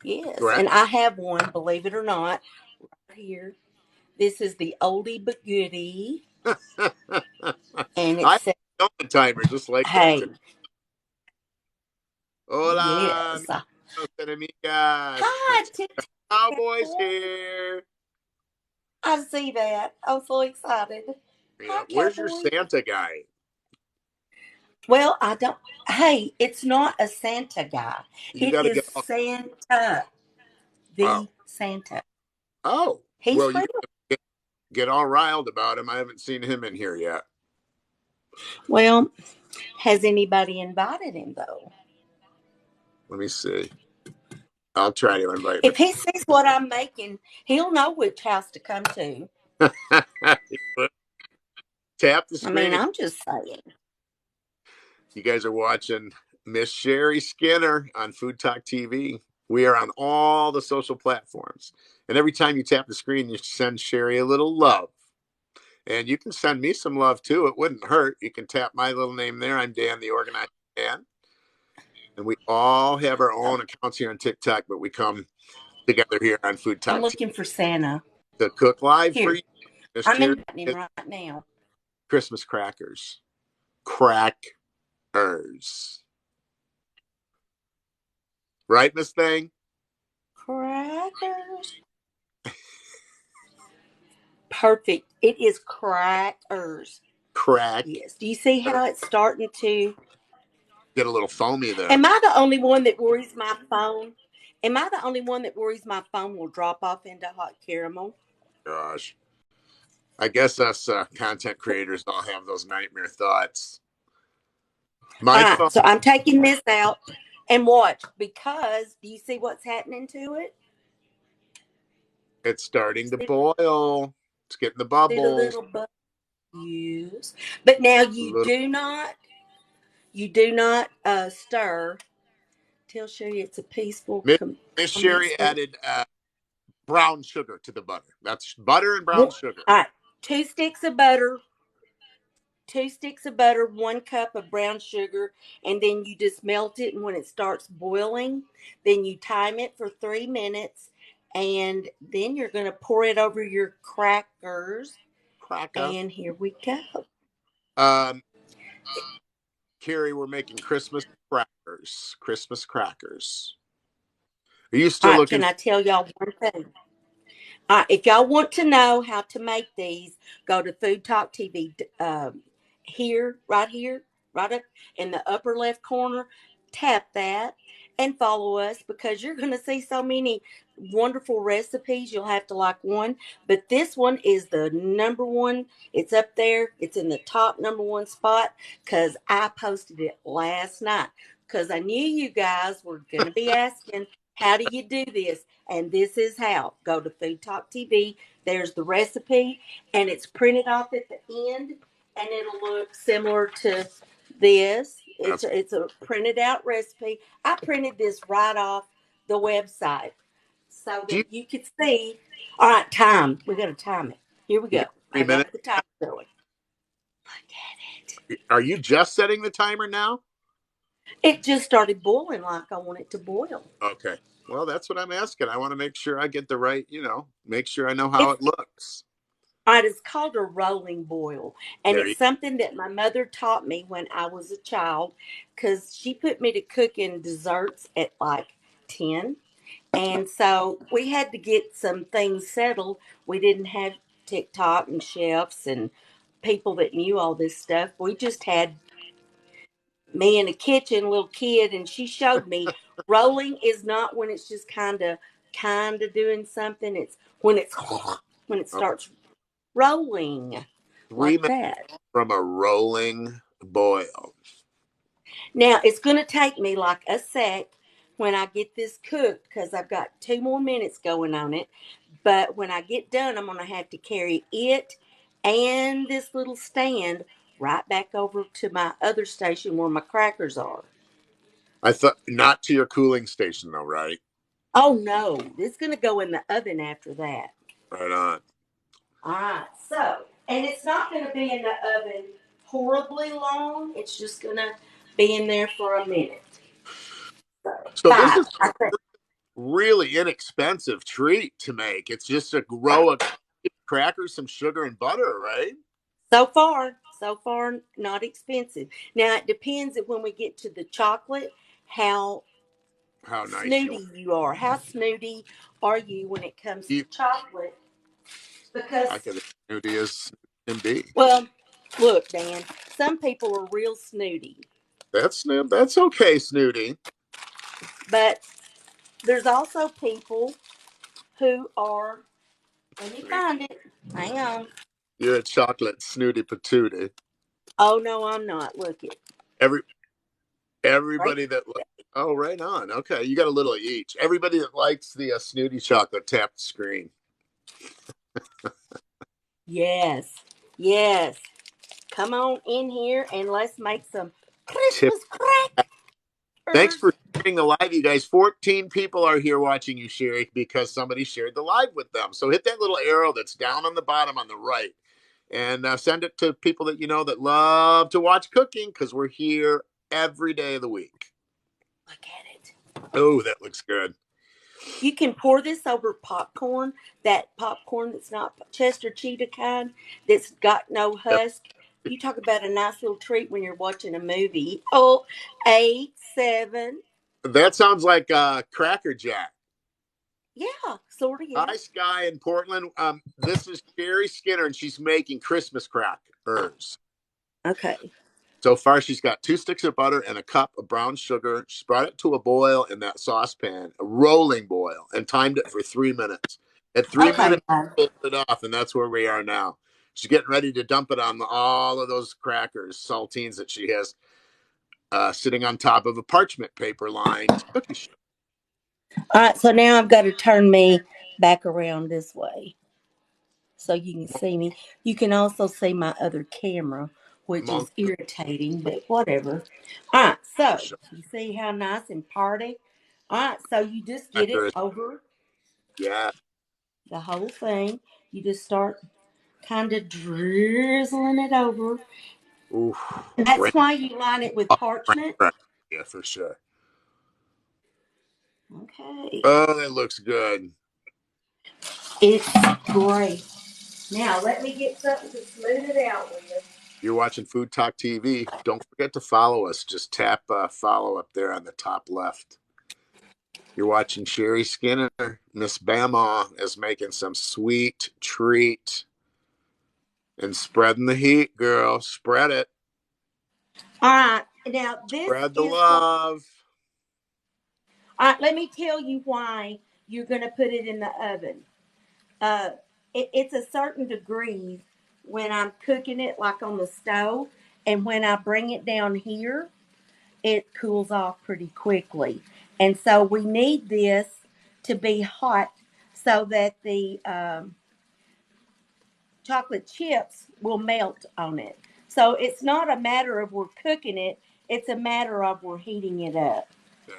Yes, Correct? and I have one, believe it or not, right here. This is the oldie but goodie, and it I says, don't the timer just like that "Hey, too. Hola, yes, amigos and amigas. hi, Mr. TikTok Cowboys Cowboy." here. I see that. I'm so excited. Yeah, Hi, where's your Cowboy. Santa guy? Well, I don't. Hey, it's not a Santa guy. You It got to is get off. Santa, Oh, the Santa. oh. He's Well, you real. got to get all riled about him. I haven't seen him in here yet. Well, has anybody invited him though? Let me see. I'll try to invite If he sees what I'm making, he'll know which house to come to. him. Tap the I mean, screen. I'm just saying. You guys are watching Miss Sherry Skinner on Food Talk TV. We are on all the social platforms. And every time you tap the screen, you send Sherry a little love. And you can send me some love too. It wouldn't hurt. You can tap my little name there. I'm Dan, the organized Dan. And we all have our own accounts here on TikTok, but we come together here on Food I'm Talk TV looking for Santa. to cook live for Here, you. Miss I'm Sherry, inviting him right now. Christmas crackers. Crackers. Right, Miss Thing? Crackers. Perfect. It is crackers. Crack. Yes. Do you see how it's starting to? Get a little foamy there. Am I the only one that worries my phone? Am I the only one that worries my phone will drop off into hot caramel? Gosh. I guess us content creators all have those nightmare thoughts. All My right. phone, So I'm taking this out and watch because do you see what's happening to it? it's starting to See, boil. It's getting the see the bubbles. little bubbles. But now Little you do not stir. Tell Sherry it's a peaceful Miss, Miss Sherry commencement. added brown sugar to the butter. That's butter and brown All sugar. right. Two sticks of butter, 2 sticks of butter, 1 cup of brown sugar, and then you just melt it. And when it starts boiling, then you time it for 3 minutes, and then you're going to pour it over your crackers. Cracker. And here we go. Um, Carrie, we're making Christmas crackers. Christmas crackers. Are you All still right, looking can for I tell y'all one thing? All right, if y'all want to know how to make these, go to Food Talk TV. Here, right up in the upper left corner. Tap that and follow us because you're going to see so many wonderful recipes. You'll have to like one, but this one is the number one. It's up there. It's in the top number one spot because I posted it last night because I knew you guys were going to be asking, how do you do this? And this is how. Go to Food Talk TV. There's the recipe, and it's printed off at the end, and it'll look similar to this. that's It's a printed out recipe. I printed this right off the website so do that you could see. All right, time. We got to time it. Here we you go. got I 3 minutes? got the timer going. Look at it. Are you just setting the timer now? It just started boiling like I want it to boil. Okay. Well, that's what I'm asking. I want to make sure I get the right, make sure I know how It's it looks. all right, it's called a rolling boil, and There it's you something that my mother taught me when I was a child because she put me to cooking desserts at like 10. And so we had to get some things settled. We didn't have TikTok and chefs and people that knew all this stuff. We just had me in the kitchen, little kid, and she showed me rolling is not when it's just kind of doing something. It's when it's when it go. starts rolling Three like minutes that. from a rolling boil. Now it's going to take me like a sec when I get this cooked because I've got 2 more minutes going on it. But when I get done, I'm going to have to carry it and this little stand right back over to my other station where my crackers are. I thought not to your cooling station though, right? Oh no, it's going to go in the oven after that. Right on. All right, so, and it's not going to be in the oven horribly long. It's just going to be in there for a minute. So, So this five, is I think. really inexpensive treat to make. It's just a row of crackers, some sugar, and butter, right? So far, not expensive. Now it depends if when we get to the chocolate, how How nice you snooty you are. How snooty are you when it comes to eat. chocolate? Because, I can snooty as can be. well, look, Dan, some people are real snooty, That's okay, snooty. but there's also people who are, let me find it. Hang on. You're a chocolate snooty patootie. Oh, no, I'm not. Look it. Every Right? everybody that oh, right on. Okay, you got a little of each. Everybody that likes the snooty chocolate, tap the screen. Yes. Yes. Come on in here and let's make some Tip. Christmas Thanks crackers. for sharing the live, you guys. 14 people are here watching you, Sherry, because somebody shared the live with them. So hit that little arrow that's down on the bottom on the right, and send it to people that you know that love to watch cooking, because we're here every day of the week. Look at it. Oh, that looks good. You can pour this over popcorn, that popcorn that's not Chester Cheetah kind, that's got no husk. You talk about a nice little treat when you're watching a movie. Oh, 8, 7. That sounds like Cracker Jack. Yeah, sort of, yeah. Hi, Sky in Portland. This is Sherry Skinner, and she's making Christmas crackers. Okay. So far, she's got 2 sticks of butter and a cup of brown sugar. She's brought it to a boil in that saucepan, a rolling boil, and timed it for 3 minutes. At 3 minutes, Okay, guys. she pulled it off, and that's where we are now. She's getting ready to dump it on all of those crackers, saltines that she has sitting on top of a parchment paper lined cookie sheet. All right, so now I've got to turn me back around this way so you can see me. You can also see my other camera, which Monk is irritating, but whatever. All right, so crackers. you see how nice and party? All right, so you just get it over Yeah. the whole thing. You just start kind of drizzling it over. Ooh, And that's right. why you line it with parchment. Yeah, for sure. Okay, Oh, that looks good. it's great. Now let me get something to smooth it out with. You're watching Food Talk TV. Don't forget to follow us. Just tap follow up there on the top left. You're watching Sherry Skinner. Miss Bama is making some sweet treat and spreading the heat, girl. Spread it. All right, now this Spread the is what. love. All right, let me tell you why you're going to put it in the oven. Uh, it's a certain degree when I'm cooking it, like on the stove, and when I bring it down here, it cools off pretty quickly. And so we need this to be hot so that the chocolate chips will melt on it. So it's not a matter of we're cooking it, it's a matter of we're heating it up. Yeah.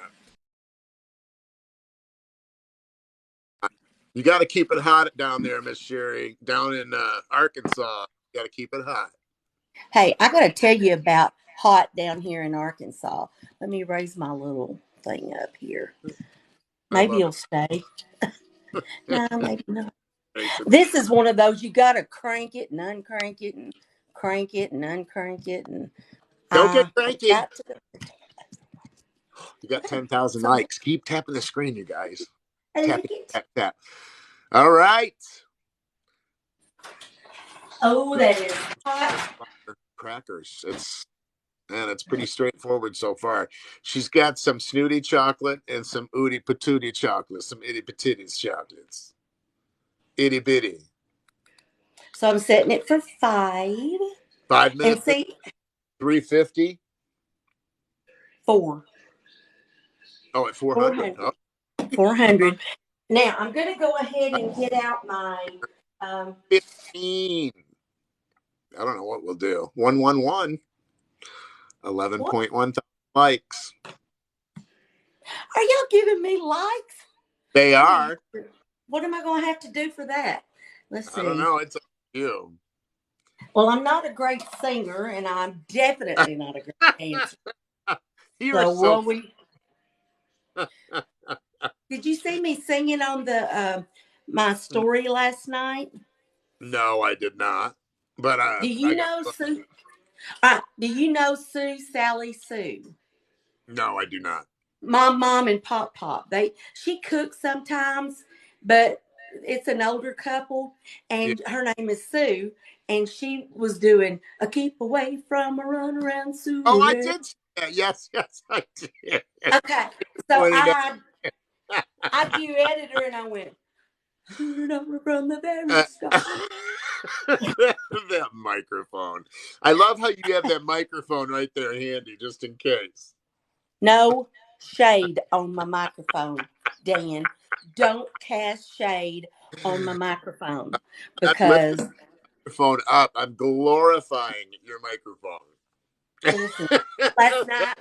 You got to keep it hot down there, Miss Sherry. Down in Arkansas, you got to keep it hot. Hey, I got to tell you about hot down here in Arkansas. Let me raise my little thing up here. I Maybe love it'll stay. No, maybe not. it. This is one of those you got to crank it and uncrank it and crank it and uncrank it. And Don't get I cranky. got to. You got 10,000 So likes. Keep tapping the screen, you guys. look Tap, it. tap, tap. All right. Oh, that is hot. Crackers. It's pretty straightforward so far. She's got some snooty chocolate and some ooty patootie chocolate, some itty patootie chocolates. Itty bitty. So I'm setting it for 5. 5 minutes, And see, 350. 4. Oh, at 400. 400. Oh, 400. Now I'm going to go ahead and get out my. Um, 15. I don't know what we'll do. 111. what 11.1 likes. are y'all giving me likes? They I mean, are. what am I going to have to do for that? Let's I don't see. know. It's up to you. Well, I'm not a great singer, and I'm definitely not a great dancer. You are So so. what we Did you see me singing on the my story last night? No, I did not. But Do I you got know Sue? Do you know Sue Sally Sue? no, I do not. Mom, and Pop. She cooks sometimes, but it's an older couple, Yeah. and her name is Sue, and she was doing a keep away from a run around Oh, I Sue. did see that. Yes, yes, I did. Okay, so Pointing I duetted her, and I went from the very out- start. that microphone. I love how you have that microphone right there handy, just in case. No shade on my microphone, Dan. Don't cast shade on my microphone I'm lifting because your phone up. I'm glorifying your microphone. listen, last night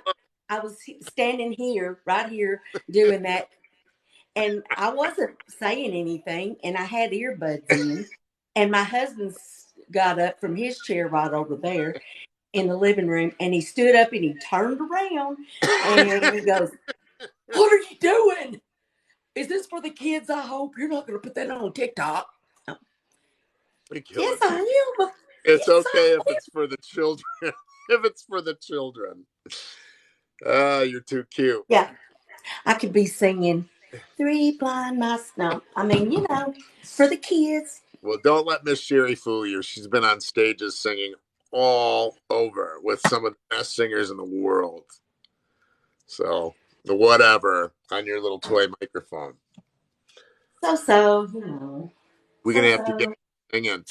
I was standing here, right here, doing that, and I wasn't saying anything, and I had earbuds in, and my husband got up from his chair right over there in the living room, and he stood up and he turned around and he goes, "What are you doing? Is this for the kids? I hope you're not going to put that on TikTok." You're Yes, killing me. I am. It's Yes, I okay if am. it's for the children. If it's for the children. You're too cute. Yeah, I could be singing Three Blind Mice. No, I mean, for the kids. Well, don't let Miss Sherry fool you. She's been on stages singing all over with some of the best singers in the world. So, whatever on your little toy microphone. So, We're going to have to get so. singing.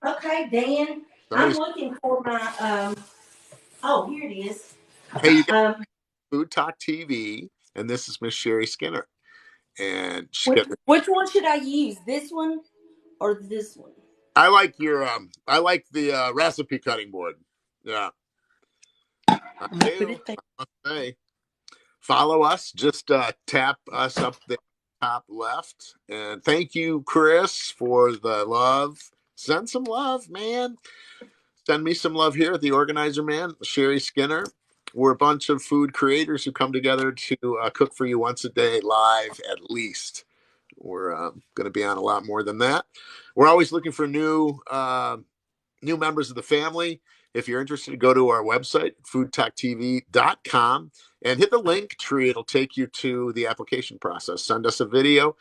Okay, Dan, I'm Somebody's, looking for my, oh, here it is. hey, you got Um, Food Talk TV, and this is Miss Sherry Skinner. And she's which, got the, which one should I use? This one or this one? I like the recipe cutting board. Yeah, I I'm going to put do. it there. I must say. Follow us. Just tap us up there, top left. And thank you, Chris, for the love. Send some love, man. Send me some love here at the Organizer Man, Sherry Skinner. We're a bunch of food creators who come together to cook for you once a day, live at least. We're going to be on a lot more than that. We're always looking for new members of the family. If you're interested, go to our website, foodtalktv.com, and hit the link tree. It'll take you to the application process. Send us a video,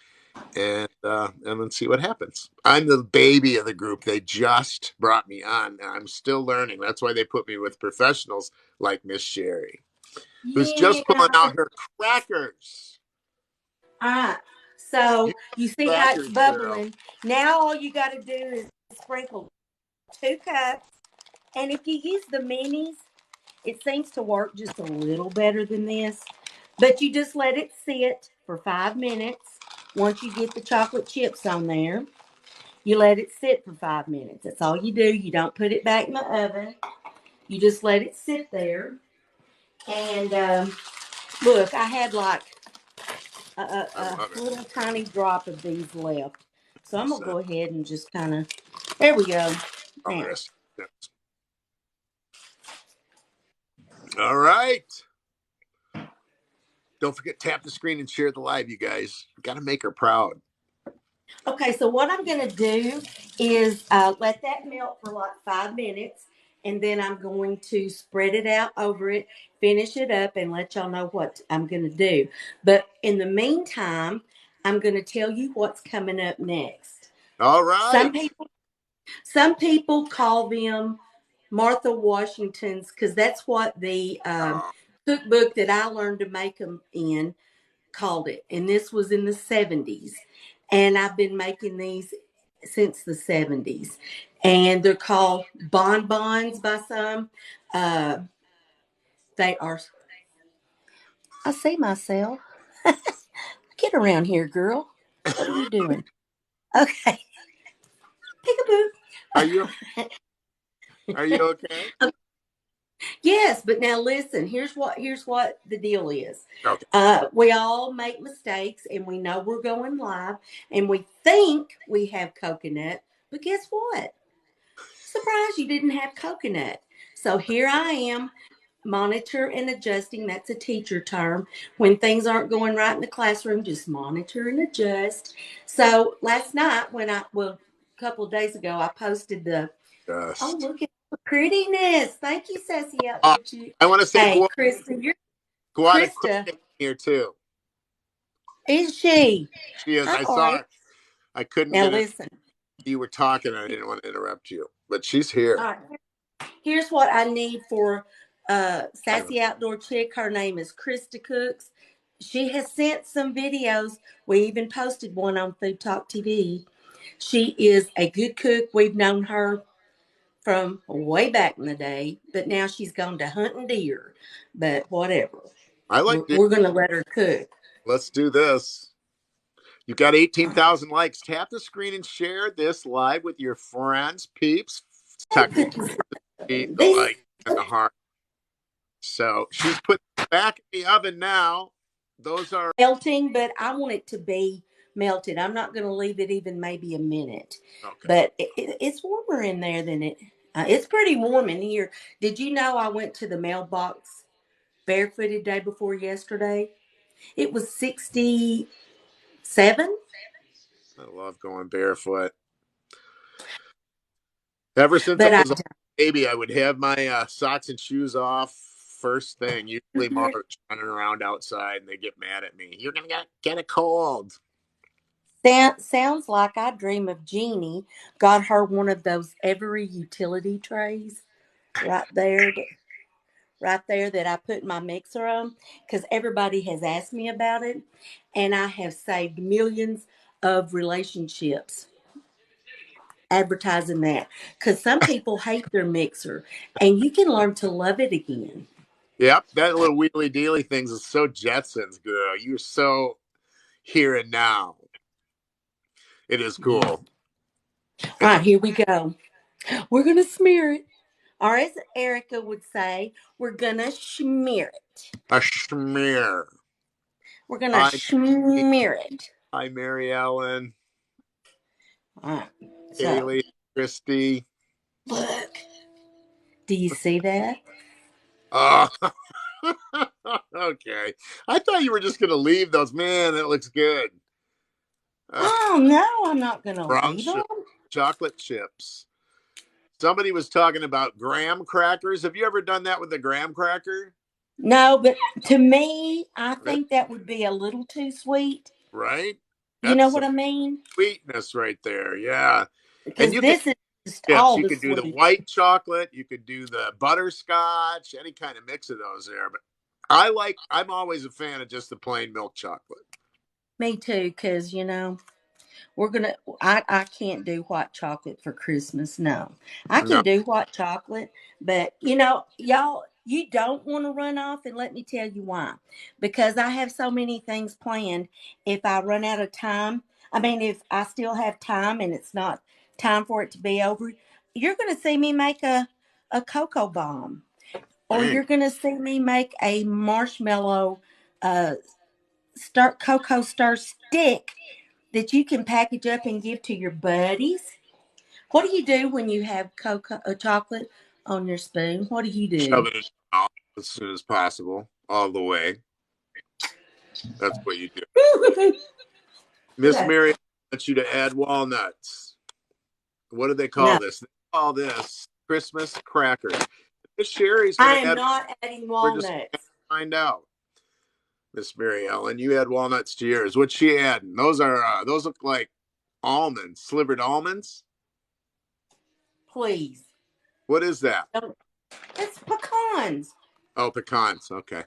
and then see what happens. I'm the baby of the group. They just brought me on. And I'm still learning. That's why they put me with professionals like Miss Sherry, who's just Yeah. pulling out her crackers. All right. So You you see how it's crackers, girl. bubbling. Now all you got to do is sprinkle 2 cups. And if you use the minis, it seems to work just a little better than this. But you just let it sit for 5 minutes. Once you get the chocolate chips on there, you let it sit for 5 minutes. That's all you do. You don't put it back in the oven. You just let it sit there. And look, I had like I a love it. little tiny drop of these left. So I'm going to So, go ahead and just kind of, there we go. oh, the Now, rest. All right. Don't forget, tap the screen and share the live, you guys. Got to make her proud. okay, so what I'm going to do is let that melt for like 5 minutes. And then I'm going to spread it out over it, finish it up, and let y'all know what I'm going to do. But in the meantime, I'm going to tell you what's coming up next. All Some right. people, some people call them Martha Washington's because that's what the Oh, cookbook that I learned to make them in called it. And this was in the 70s. And I've been making these since the 70s. And they're called bonbons by some. Uh, they are, I see myself. Get around here, girl. What are you doing? Okay. Peekaboo. are you okay? Yes, but now listen. Here's what the deal is. Okay. We all make mistakes, and we know we're going live, and we think we have coconut, but guess what? Surprise! You didn't have coconut. So here I am. monitor and adjusting. That's a teacher term. When things aren't going right in the classroom, just monitor and adjust. So last night, a couple of days ago, I posted oh, Just. look at the prettiness. Thank you, Sassy Uh, Outdoor Chick. I want to say Hey, Guada Krista, Cooking here too. is she? She is. Hi, I saw Ari. her. I couldn't Now get it. listen. You were talking. I didn't want to interrupt you, but she's All here. right. Here's what I need for Sassy Outdoor Chick. Her name is Krista Cooks. She has sent some videos. We even posted one on Food Talk TV. She is a good cook. We've known her from way back in the day, but now she's gone to hunting deer. But whatever. I like We're going to let her cook. Let's do this. You got 18,000 likes. Tap the screen and share this live with your friends, peeps. The This like and the heart. So she's put back in the oven now. Those are melting, but I want it to be melted. I'm not going to leave it even maybe a minute. okay. But it's warmer in there than it. It's pretty warm in here. Did you know I went to the mailbox barefooted day before yesterday? It was 67. I love going barefoot. Ever since I But I was a baby, I would have my socks and shoes off first thing. Usually March, running around outside, and they get mad at me. You're gonna get a cold. sounds like I dream of Jeannie. Got her one of those every utility trays right there. Right there that I put my mixer on because everybody has asked me about it, and I have saved millions of relationships advertising that because some people hate their mixer and you can learn to love it again. Yep, that little wheelie dealy things is so Jetsons, girl. You're so here and now. It is Yeah. cool. All right, here we go. We're gonna smear it, or as Erica would say, we're gonna smear it. A schmear. We're gonna Hi, smear it. hi, Mary Ellen, All right. So Kaylee, Christy. look. Do you see that? Oh, okay. I thought you were just gonna leave those. Man, that looks good. Oh no, I'm not gonna Brown leave them. sugar, chocolate chips. Somebody was talking about graham crackers. Have you ever done that with a graham cracker? No, but to me, I That, think that would be a little too sweet. right? You know That's some what I mean? sweetness right there. Yeah. And Because you could this is just chips. all You the could do the sweet. white chocolate. You could do the butterscotch. Any kind of mix of those there. But I'm always a fan of just the plain milk chocolate. Me too, because we're gonna. I can't do white chocolate for Christmas. No, I No. can do white chocolate, but y'all, you don't want to run off, and let me tell you why. Because I have so many things planned. If I run out of time, I mean, if I still have time and it's not time for it to be over, you're gonna see me make a cocoa bomb, or Dang. you're gonna see me make a marshmallow uh cocoa star stick that you can package up and give to your buddies. What do you do when you have cocoa chocolate on your spoon? What do you Shove do? it in your mouth as soon as possible, all the way. That's what you do. Miss Okay. Mary, I want you to add walnuts. What do they call No, this? They call this Christmas crackers. Miss Sherry's going I to am add. not adding We're just going to walnuts. find out. Miss Mary Ellen, you add walnuts to yours. What's she adding? Those look like almonds, slivered almonds. Please. What is that? Don't. It's pecans. Oh, pecans. Okay.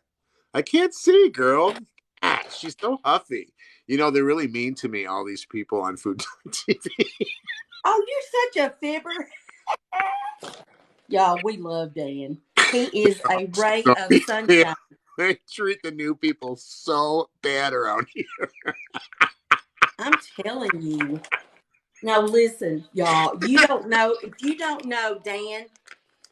I can't see, girl. Ah, she's so huffy. They're really mean to me, all these people on Food TV. Oh, you're such a fibber. Y'all, we love Dan. He is a ray So, of yeah, sunshine. they treat the new people so bad around here. I'm telling you. Now listen, y'all. You don't know if you don't know Dan.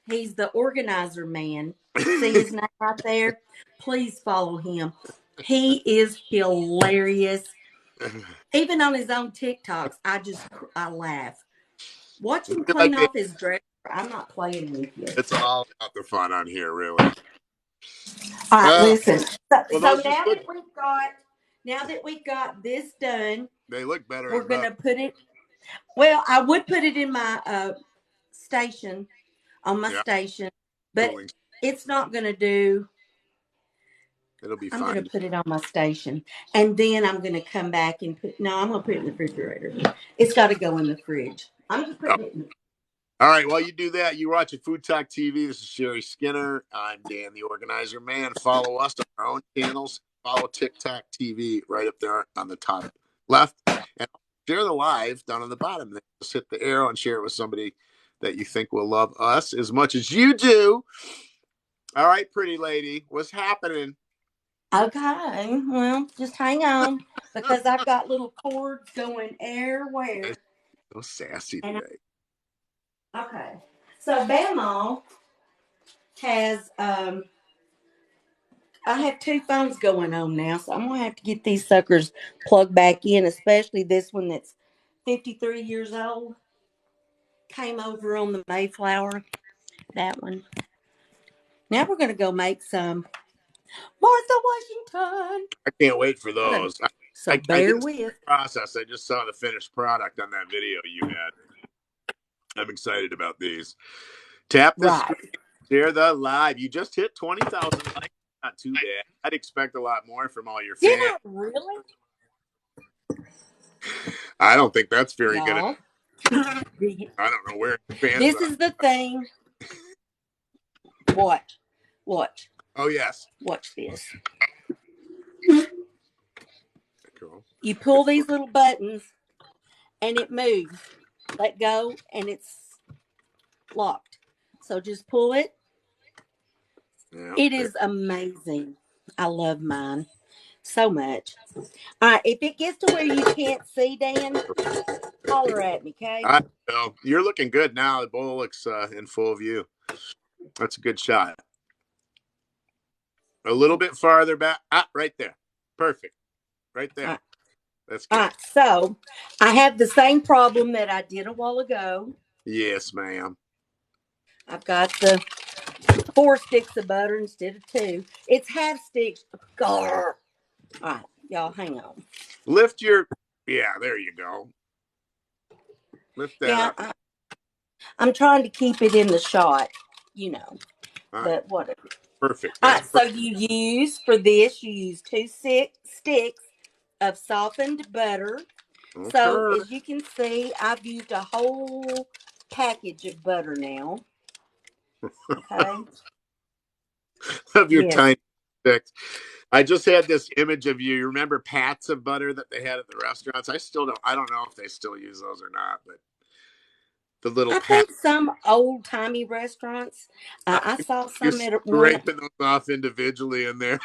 He's the organizer man. See his name right there? Please follow him. He is hilarious. Even on his own TikToks, I laugh. Watch him You're like clean off his dresser. I'm not playing with you. it's all about the fun on here, really. All right, Uh, listen. So, well, so those just look. now that we've got this done, They look better we're and better. gonna put it. Well, I would put it in my station on my Yeah, station, but cooling. it's not gonna do. It'll be I'm gonna fine. put it on my station, and then I'm gonna come back and put. No, I'm gonna put it in the refrigerator. It's got to go in the fridge. I'm just Oh, putting it in. all right. While you do that, you're watching Food Talk TV. This is Sherry Skinner. I'm Dan, the organizer man. Follow us on our own channels. Follow TikTok TV right up there on the top left, and share the live down on the bottom. Then just hit the arrow and share it with somebody that you think will love us as much as you do. All right, pretty lady, what's happening? Okay, well, just hang on because I've got little cords going everywhere. So sassy And today. okay, so Bama has I have two phones going on now, so I'm gonna have to get these suckers plugged back in, especially this one that's 53 years old. Came over on the Mayflower, that one. Now we're gonna go make some Martha Washington. I can't wait for Okay, those. so I bear didn't see with. the process. I just saw the finished product on that video you had. I'm excited about these. Tap the Right. screen, share the live. You just hit 20,000 likes. Not too bad. I'd expect a lot more from all your Did fans. I really? I don't think that's very good. Y'all. I don't know where fans This are. is the thing. Watch. Watch. Oh, yes. Watch this. Cool. You pull these little buttons and it moves. Let go and it's locked. So just pull it. Yeah. It is amazing. I love mine so much. All right, if it gets to where you can't see, Dan, holler at me, okay? I know. You're looking good now. The bowl looks in full view. That's a good shot. A little bit farther back. Ah, right there. Perfect. Right All there. right. That's All good. right, so I have the same problem that I did a while ago. Yes, ma'am. I've got the 4 sticks of butter instead of 2. It's half sticks. All right, y'all, hang on. Lift your. Yeah, there you go. Lift that Yeah, up. I'm trying to keep it in the shot, All right. but whatever. Perfect. All That's right, so perfect. you use 2 sticks of softened butter. So Okay. as you can see, I've used a whole package of butter now. Okay. Of your Yes. tiny sticks. I just had this image of you. You remember pats of butter that they had at the restaurants? I don't know if they still use those or not, but the little I pat. think some old timey restaurants. I saw You're some at one. scraping those off individually in there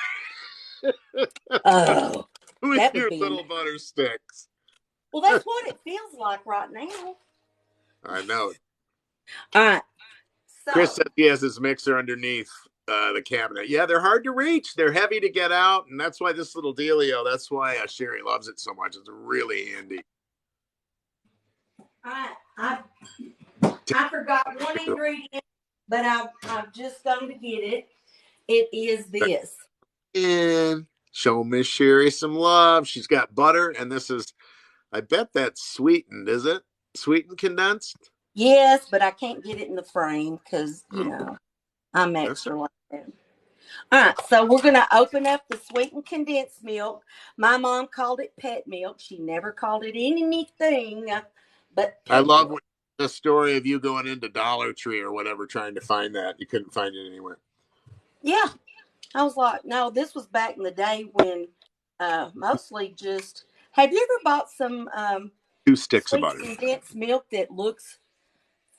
Oh, with that would your be. little butter sticks. Well, that's what it feels like right now. I know. All right. Chris So says he has his mixer underneath the cabinet. Yeah, they're hard to reach. They're heavy to get out, and that's why this little dealio. That's why Sherry loves it so much. It's really handy. I I forgot one ingredient, but I've just going to get it. It is this. And show Miss Sherry some love. She's got butter, and this is, I bet that's sweetened, is it? Sweetened condensed? Yes, but I can't get it in the frame because Oh, I'm that's extra like that. All right, so we're going to open up the sweetened condensed milk. My mom called it pet milk. She never called it anything but I pet love milk. the story of you going into Dollar Tree or whatever trying to find that. You couldn't find it anywhere. Yeah, I was like, no, this was back in the day when mostly just. Have you ever bought some 2 sticks of sweet butter. condensed milk that looks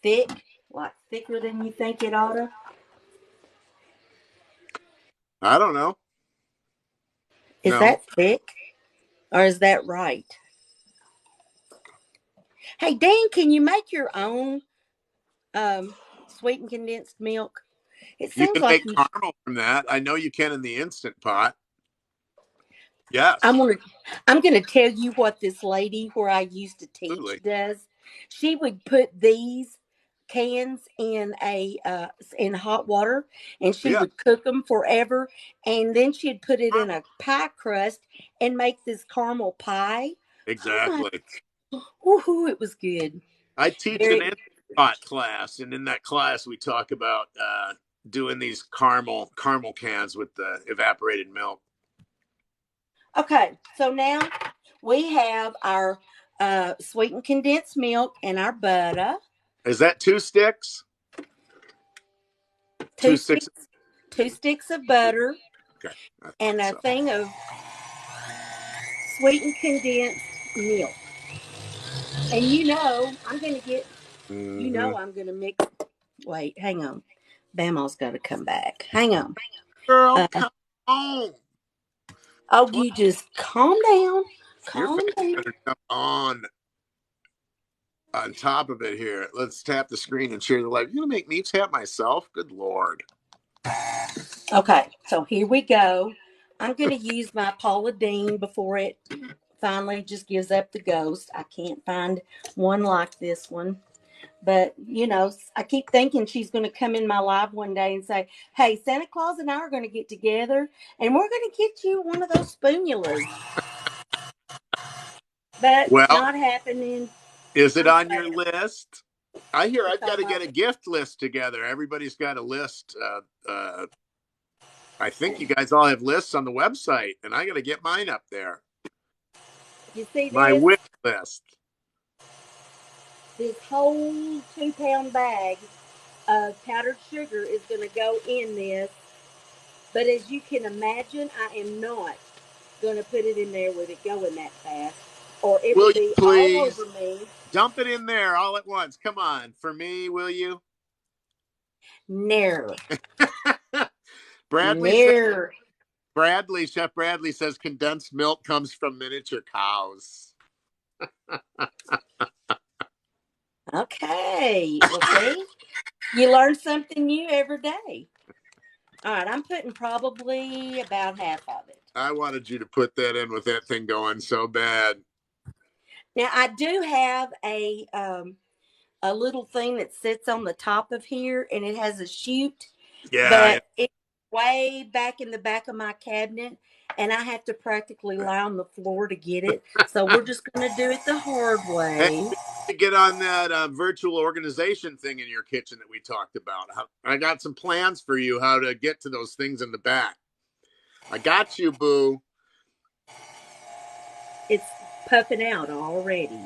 thick, like thicker than you think it ought to? I don't know. Is No. that thick or is that right? Hey, Dan, can you make your own sweetened condensed milk? It You seems can like make you. caramel from that. I know you can in the Instant Pot. I'm Yes, gonna. I'm gonna tell you what this lady where I used to teach absolutely. does. She would put these cans in hot water, and she Yeah, would cook them forever, and then she'd put it in a pie crust and make this caramel pie. Oh my, exactly. woohoo, it was good. I teach an Very Instant Pot class, and in that class we talk about doing these caramel cans with the evaporated milk. okay. So now we have our sweetened condensed milk and our butter. Is that two sticks? Two Two sticks. sticks, 2 sticks of butter, Okay, I and thought a so. thing of sweetened condensed milk. And I'm gonna get. Mm-hmm. I'm gonna mix. Wait, hang on. Bama's got to come back. Hang on. Girl, Uh, come on. oh, What? you just calm down. Your face Calm down. better come on top of it here. Let's tap the screen and share the live. You're gonna make me tap myself? Good Lord. Okay, so here we go. I'm gonna use my Paula Deen before it finally just gives up the ghost. I can't find one like this one. But, I keep thinking she's going to come in my live one day and say, hey, Santa Claus and I are going to get together and we're going to get you one of those spoonulas. But Well, not happening. is it I'm on your sad. list? I hear It's I've got on to my, get a gift list together. Everybody's got a list. I think you guys all have lists on the website, and I got to get mine up there. you see My this? wish list. This whole 2-pound bag of powdered sugar is going to go in this. But as you can imagine, I am not going to put it in there with it going that fast, or it Will will you be all please over me. dump it in there all at once? Come on, for me, will you? Near. Bradley said. Near. Chef Bradley says condensed milk comes from miniature cows. Okay. Well, see, you learn something new every day. All right, I'm putting probably about half of it. I wanted you to put that in with that thing going so bad. Now, I do have a little thing that sits on the top of here, and it has a chute, Yeah, but it's way back in the back of my cabinet, and I have to practically lie on the floor to get it. So we're just going to do it the hard hey, way. to get on that virtual organization thing in your kitchen that we talked about. I got some plans for you how to get to those things in the back. I got you, boo. It's puffing out already.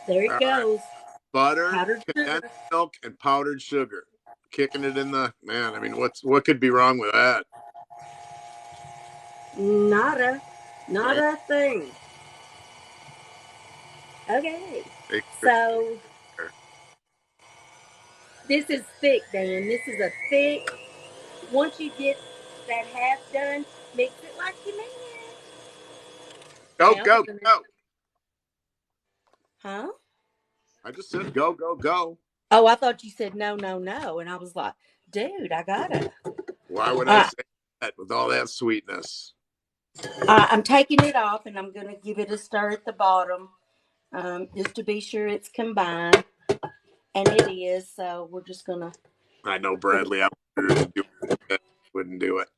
There it All right, goes. butter, Powdered condensed sugar. milk, and powdered sugar. Kicking it in the man. I mean, what could be wrong with that? Nada. Not Oh, a thing. Okay. So this is thick, Dan. This is a thick. Once you get that half done, mix it like you mean it. go, Now we're go, gonna. go. Huh? I just said go, go, go. Oh, I thought you said no, no, no, and I was like, dude, I gotta. Why would I All say that with all that sweetness? right, I'm taking it off, and I'm gonna give it a stir at the bottom, just to be sure it's combined, and it is. So we're just gonna I know put it. Bradley. I wanted to do it, wouldn't do it.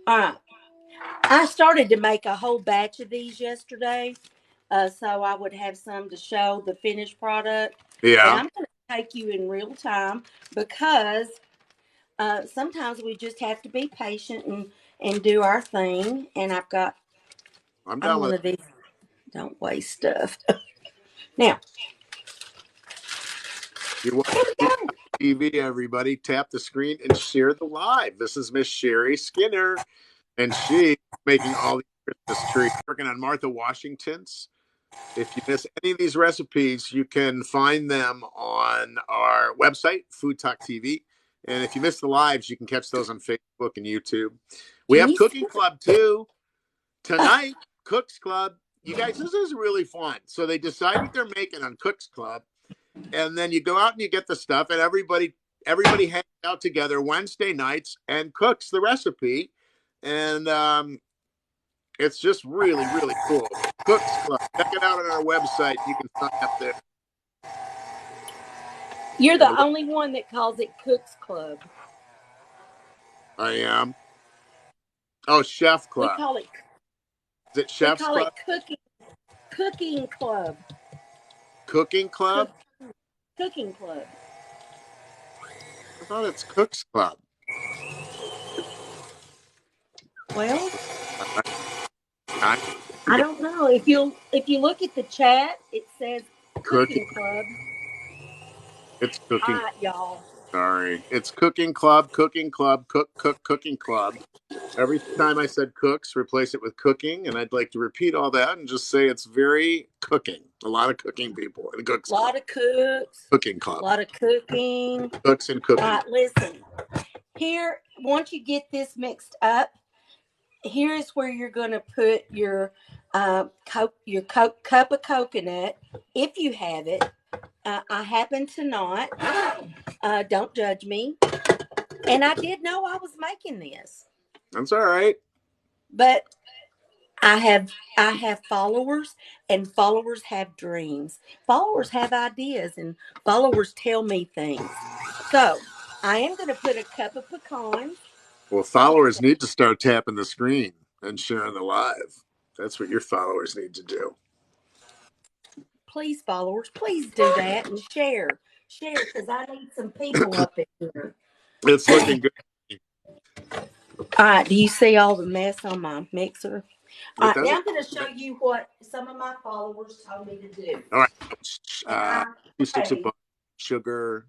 All right. I started to make a whole batch of these yesterday, so I would have some to show the finished product. But Yeah, I'm going to take you in real time because sometimes we just have to be patient and do our thing. And I'm I'm done one with it. of these, don't waste stuff. Now, You want here we go. TV, everybody, tap the screen and share the live. This is Miss Sherry Skinner, and she's making all these Christmas trees, working on Martha Washington's. If you miss any of these recipes, you can find them on our website, Food Talk TV. And if you miss the lives, you can catch those on Facebook and YouTube. We Can have you see? Cooking Club too tonight. Cooks Club. You guys, this is really fun. So they decide what they're making on Cooks Club, and then you go out and you get the stuff, and everybody hangs out together Wednesday nights and cooks the recipe, and it's just really really cool. Cooks Club. Check it out on our website. You can sign up there. You're And the only one that calls it Cook's Club. I am. Oh, Chef We Club. call it Is it we Chef's call it Club? cooking club. Cooking Cook Club? cooking club. I thought it's Cook's Club. Well, I, I I don't know. If you look at the chat, it says cooking. cooking club. It's All cooking. right, y'all. Sorry, it's Cooking Club. Cooking Club. Cooking Club. Every time I said cooks, replace it with cooking, and I'd like to repeat all that and just say it's very cooking. A lot of cooking people in Cooks A Club. lot of cooks, Cooking a Club. lot of cooking. Cooks and All cooking. right, listen. Here, once you get this mixed up, here is where you're going to put your cup of coconut, if you have it. I happen to not. Don't judge me. And I did know I was making this, That's all right. but I have followers, and followers have dreams. Followers have ideas, and followers tell me things. So I am going to put a cup of pecans. Well, followers need to start tapping the screen and sharing the live. That's what your followers need to do. Please, followers, please do that and share. Share, because I need some people up in here. It's looking good. All right, do you see all the mess on my mixer? All It right, now doesn't. I'm going to show you what some of my followers told me to do. All right. And I 2 sticks of pray. butter, sugar,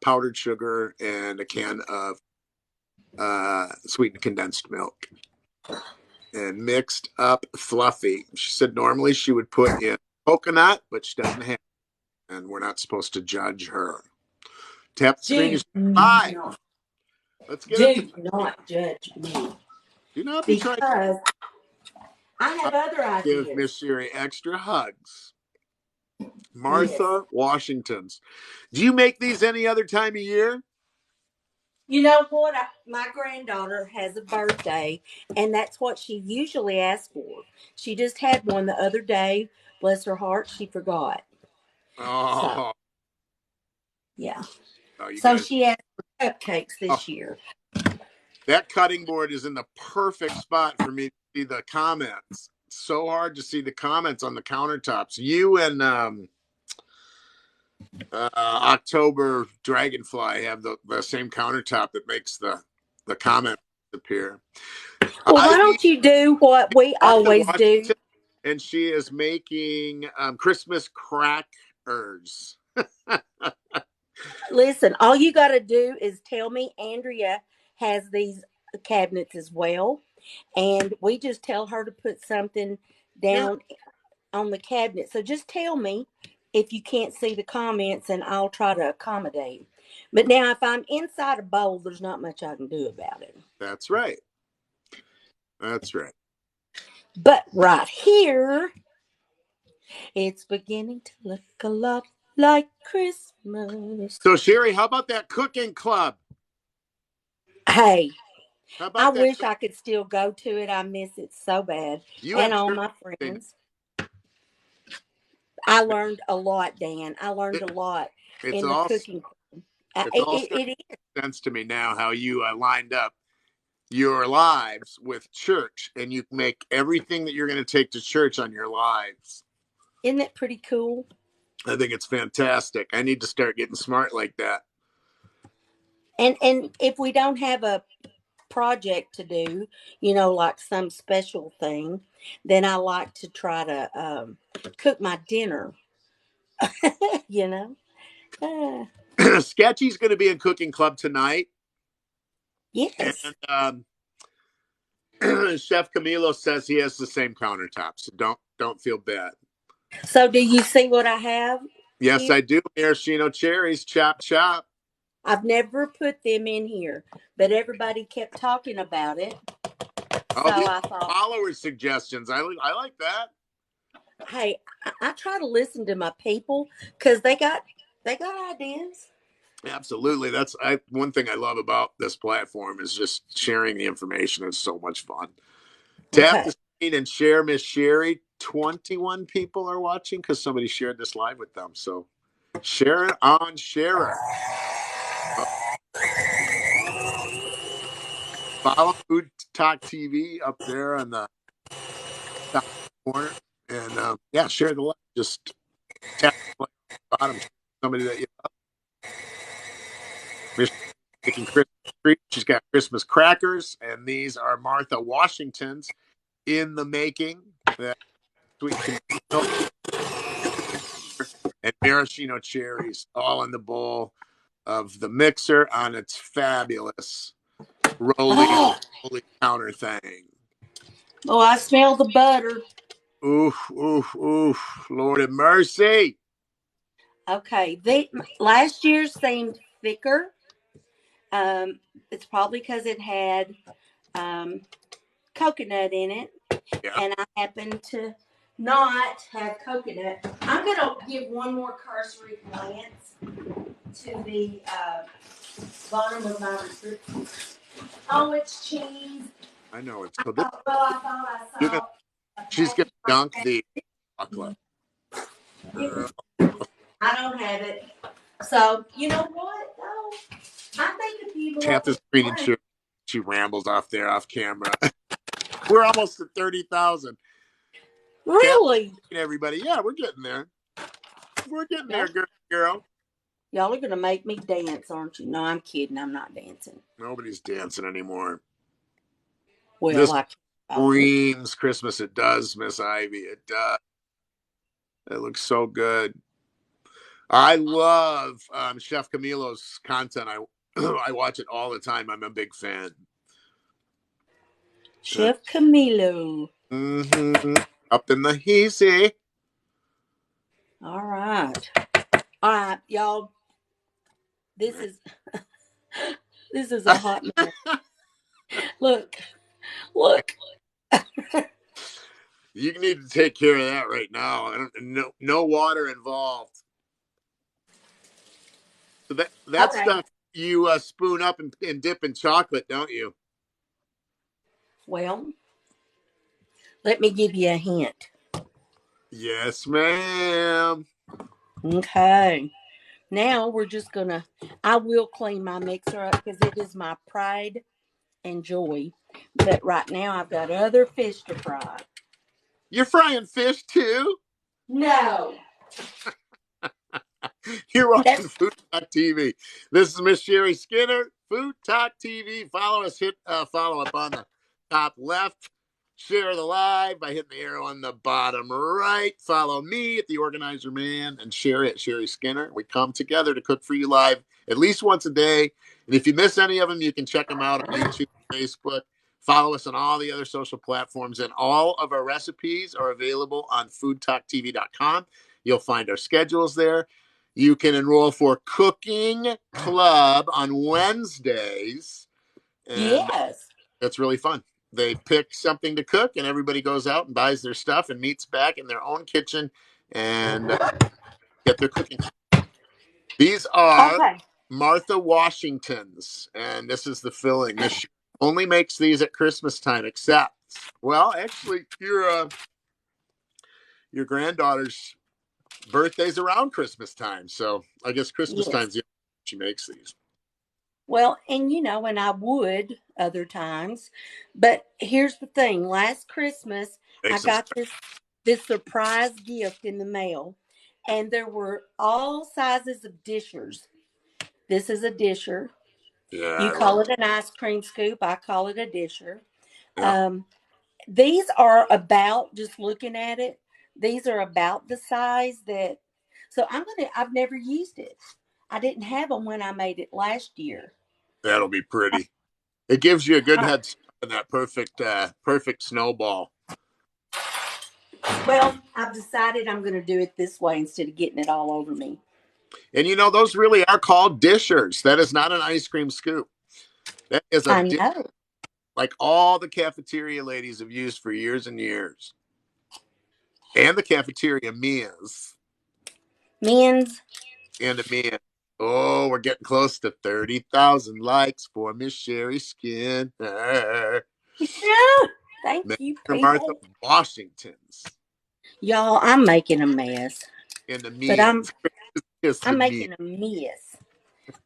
powdered sugar, and a can of sweetened condensed milk. And mixed up fluffy. She said normally she would put in coconut, but she doesn't have it, and we're not supposed to judge her. Tap the screen. Do Is live. not, Let's get it. do not judge me, Do not be trying because I to have other give ideas. Miss Sherry extra hugs. Yes. Martha Washington's. Do you make these any other time of year? You know what? My granddaughter has a birthday, and that's what she usually asks for. She just had one the other day. Bless her heart, she forgot. So, Oh, yeah. you So guys. she asked for cupcakes Oh, this year. that cutting board is in the perfect spot for me to see the comments. It's so hard to see the comments on the countertops. You and October Dragonfly have the same countertop that makes the comment appear. Well, why Ivy, don't you do what we Martha always do? Washington, and she is making Christmas crackers. Listen, all you got to do is tell me Andrea has these cabinets as well, and we just tell her to put something Yeah, down on the cabinet. So just tell me if you can't see the comments, and I'll try to accommodate. But now, if I'm inside a bowl, there's not much I can do about it. that's right. That's right. But right here, it's beginning to look a lot like Christmas. So Sherry, how about that cooking club? Hey, How I about that? wish I could still go to it. I miss it so bad. You And have all church. my friends. I learned a lot, Dan. I learned a lot It's in the all cooking. it's all starting It is. to make sense to me now how you lined up your lives with church, and you make everything that you're going to take to church on your lives. Isn't that pretty cool? I think it's fantastic. I need to start getting smart like that. And if we don't have a project to do, like some special thing, then I like to try to cook my dinner. you know. Sketchy's going to be in cooking club tonight, and Yes. Chef Camilo says he has the same countertop, so don't feel bad. So do you see what I have Yes, here? I do. Maraschino cherries, chop chop. I've never put them in here, but everybody kept talking about it. So Oh, these I thought, follower suggestions. I like that. hey, I try to listen to my people because they got ideas. Absolutely. That's one thing I love about this platform is just sharing the information. It's so much fun. Tap Okay. the screen and share Miss Sherry. 21 people are watching because somebody shared this live with them. So Sharon on Sharer. Follow Food Talk TV up there on the top corner. And yeah, share the love. Just tap the bottom. Somebody that you love. Making Christmas treat. She's got Christmas crackers, and these are Martha Washington's in the making. That sweet tomato and maraschino cherries all in the bowl of the mixer on its fabulous rolling counter thing. Oh, I smell the butter. Oof, oof, oof. Lord have mercy. Okay, last year's seemed thicker. It's probably because it had coconut in it, Yeah. and I happen to not have coconut. I'm gonna give one more cursory glance to the bottom of my description. Oh, it's cheese. I know it's I so. thought I saw. She's gonna dunk the chocolate. I don't have it. So you know what? Though I think if you Tap the screen and she rambles off there off camera. We're almost at 30,000. Really, everybody. Yeah, we're getting there. We're getting there, girl. Y'all are gonna make me dance, aren't you? No, I'm kidding. I'm not dancing. Nobody's dancing anymore. Well, this screams Christmas. It does, Miss Ivy. It does. It looks so good. I love Chef Camilo's content. I watch it all the time. I'm a big fan. Chef Camilo. Mm-hmm. Up in the heasy. All right, y'all. This is a hot mess. Look. You need to take care of that right now. No water involved. So that stuff you spoon up and dip in chocolate, don't you? Well, let me give you a hint. Yes, ma'am. Okay. Now we're just gonna. I will clean my mixer up because it is my pride and joy. But right now I've got other fish to fry. You're frying fish too? No. You're watching Food Talk TV. This is Miss Sherry Skinner, Food Talk TV. Follow us, hit follow up on the top left. Share the live by hitting the arrow on the bottom right. Follow me at The Organizer Man and Sherry at Sherry Skinner. We come together to cook for you live at least once a day. And if you miss any of them, you can check them out on YouTube, Facebook. Follow us on all the other social platforms. And all of our recipes are available on foodtalktv.com. You'll find our schedules there. You can enroll for Cooking Club on Wednesdays. And yes. That's really fun. They pick something to cook, and everybody goes out and buys their stuff and meets back in their own kitchen and get their cooking. These are Martha Washington's, and this is the filling. This only makes these at Christmas time, except, well, actually, your granddaughter's birthday's around Christmas time, so I guess Christmas time's the she makes these. Well, and and I would other times, but here's the thing. Last Christmas, I got this surprise gift in the mail, and there were all sizes of dishers. This is a disher. Yeah, you call it an ice cream scoop. I call it a disher. Yeah. These are about, just looking at it, these are about the size that, so I've never used it. I didn't have them when I made it last year. That'll be pretty. It gives you a good head start on that perfect snowball. Well, I've decided I'm going to do it this way instead of getting it all over me. And those really are called dishers. That is not an ice cream scoop. That is a dish, like all the cafeteria ladies have used for years and years. And the cafeteria men's. And the men. Oh, we're getting close to 30,000 likes for Miss Sherry Skinner. Yeah, thank you, people. Martha Washington's. Y'all, I'm making a mess. And the men's. Yes, I'm the me. making a mess,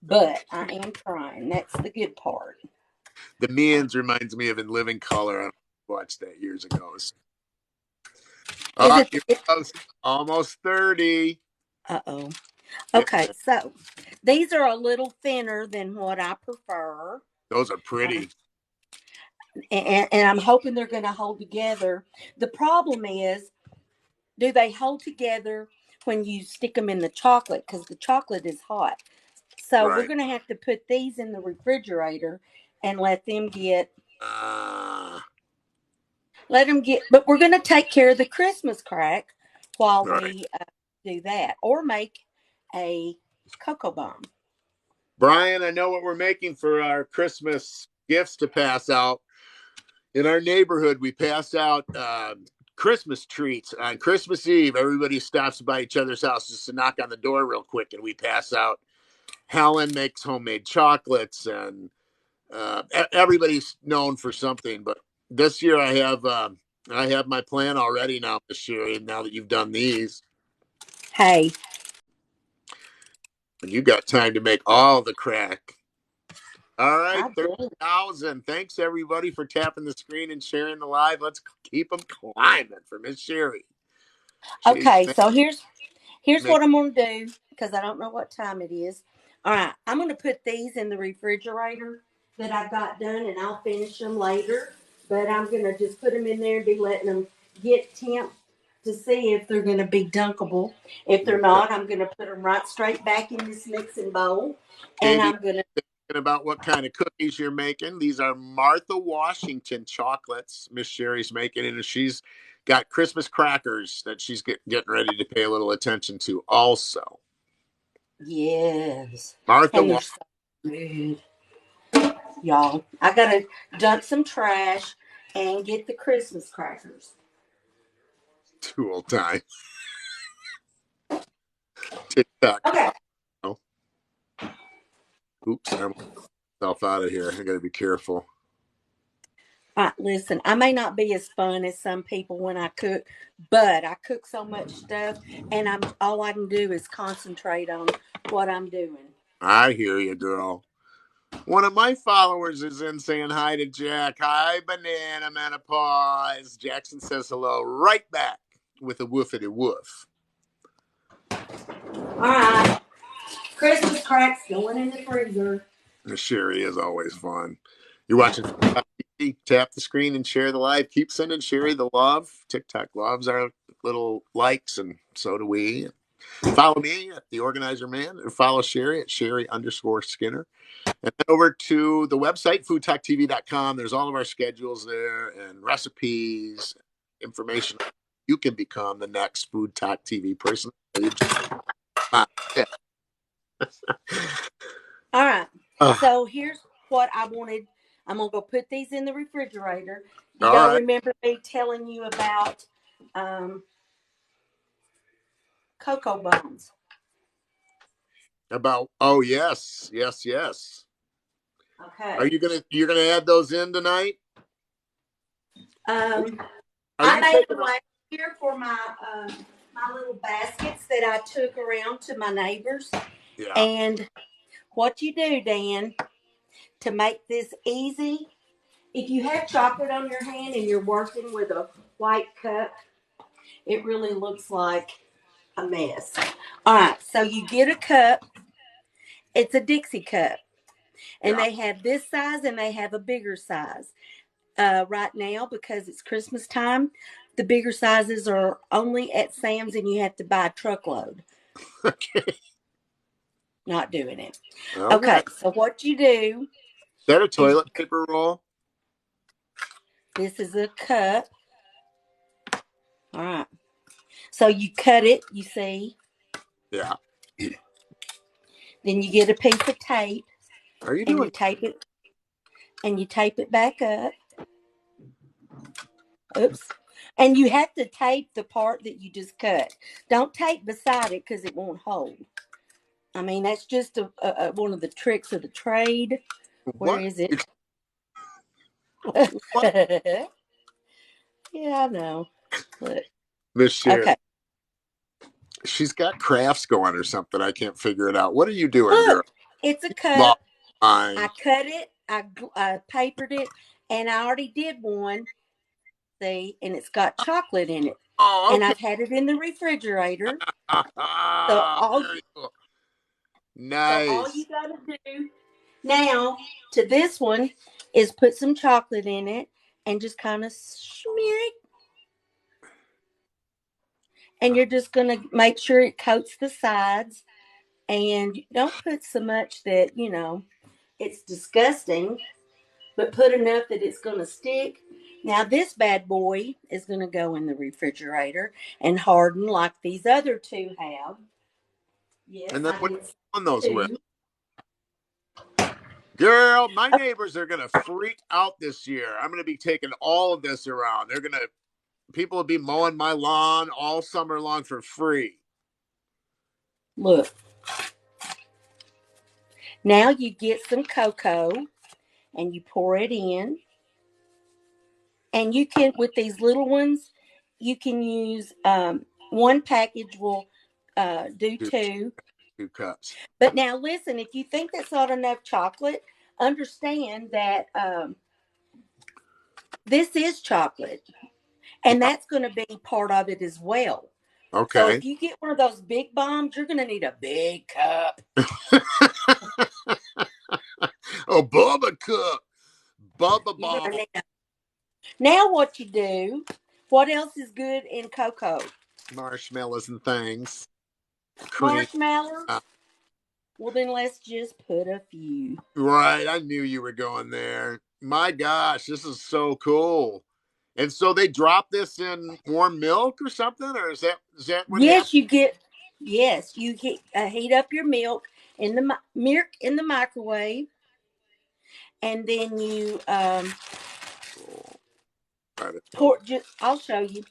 but I am trying. That's the good part. The Means reminds me of In Living Color. I watched that years ago. Is Oh, it? you're almost 30. Uh-oh. Yeah, Okay, so these are a little thinner than what I prefer. those are Uh, pretty. and I'm hoping they're going to hold together. The problem is, do they hold together when you stick them in the chocolate? Because the chocolate is hot. So we're Right. going to have to put these in the refrigerator and Uh, but we're going to take care of the Christmas crack while right. we do that, or make a cocoa bomb. Brian, I know what we're making for our Christmas gifts to pass out. In our neighborhood, we pass out Christmas treats on Christmas Eve. Everybody stops by each other's house just to knock on the door real quick, and we pass out. Helen makes homemade chocolates, and everybody's known for something. But this year, I have my plan already now, Miss Sherry. Now that you've done these, Hey, and you got time to make all the crack. All right, I do. 30,000. Thanks everybody for tapping the screen and sharing the live. Let's keep them climbing for Miss Sherry. She's Okay, so here's make what I'm going to do because I don't know what time it is. All right, I'm going to put these in the refrigerator that I've got done, and I'll finish them later. But I'm going to just put them in there and be letting them get temp to see if they're going to be dunkable. If they're not, I'm going to put them right straight back in this mixing bowl, and Katie I'm going to. thinking about what kind of cookies you're making. These are Martha Washington chocolates Miss Sherry's making, and she's got Christmas crackers that she's getting ready to pay a little attention to also. Yes, Martha and they're Washington, so good. Y'all, I gotta dump some trash and get the Christmas crackers. tool time. TikTok. Okay. Oh, oops, I'm myself out of here. I got to be careful. All right, listen, I may not be as fun as some people when I cook, but I cook so much stuff, and I'm all I can do is concentrate on what I'm doing. I hear you, girl. One of my followers is in saying hi to Jack. Hi, banana menopause. Jackson says hello right back with a woofity woof. All right, Christmas cracks going in the freezer. Sherry is always fun. You're watching TV, tap the screen and share the live. Keep sending Sherry the love. TikTok loves our little likes, and so do we. Follow me at The Organizer Man, and follow Sherry at Sherry_Skinner. And then over to the website, foodtalktv.com. There's all of our schedules there and recipes, information. You can become the next Food Talk TV person. Yeah. All right, so here's what I wanted. I'm gonna go put these in the refrigerator. Do All y'all right. remember me telling you about um, cocoa buns? About oh yes, yes, yes. Are Okay. you're gonna add those in tonight? Um, Are I you made taking them last year for my little baskets that I took around to my neighbors. Yeah. And what you do, Dan, to make this easy, if you have chocolate on your hand and you're working with a white cup, it really looks like a mess. All right, so you get a cup. It's a Dixie cup, and Yeah. they have this size and they have a bigger size. Right now, because it's Christmas time, the bigger sizes are only at Sam's, and you have to buy a truckload. Okay. Not doing it. Okay. Okay, so what you do Is that a is toilet paper roll? this is a cup. All right. So you cut it, you see. Yeah. Then you get a piece of tape Are you and you doing tape it back up. Oops. And you have to tape the part that you just cut. Don't tape beside it because it won't hold. I mean, that's just one of the tricks of the trade. Where what? is it? What? Yeah, I know. Look. Miss Sherry. Okay. She's got crafts going or something. I can't figure it out. What are you doing, girl? Look, it's a Lost cup. mine. I cut it. I papered it, and I already did one. See, and it's got chocolate in it, Oh, and okay. I've had it in the refrigerator. So all Very cool. so all you Nice. gotta do now to this one is put some chocolate in it and just kind of smear it, and you're just gonna make sure it coats the sides, and don't put so much that it's disgusting, but put enough that it's gonna stick. Now this bad boy is gonna go in the refrigerator and harden like these other two have. Yes, And then I what did on those with? two. Girl, my neighbors are gonna freak out this year. I'm gonna be taking all of this around. People will be mowing my lawn all summer long for free. Look, now you get some cocoa and you pour it in, and you can with these little ones, you can use one package will do Two, two. two cups. But now listen, if you think that's not enough chocolate, understand that this is chocolate, and Yeah. that's going to be part of it as well. So Okay. if you get one of those big bombs, you're going to need a big cup. Oh, Bubba Cup. Bubba You're going to Ball. need a... Now what you do, what else is good in cocoa? Marshmallows and things. Cream. Marshmallows. Uh, Well, then let's just put a few. right. I knew you were going there. My gosh, this is so cool. And so they drop this in warm milk or something, or is that what happens? Yes, you heat up your milk in the milk in the microwave, and then you pour. I'll show you.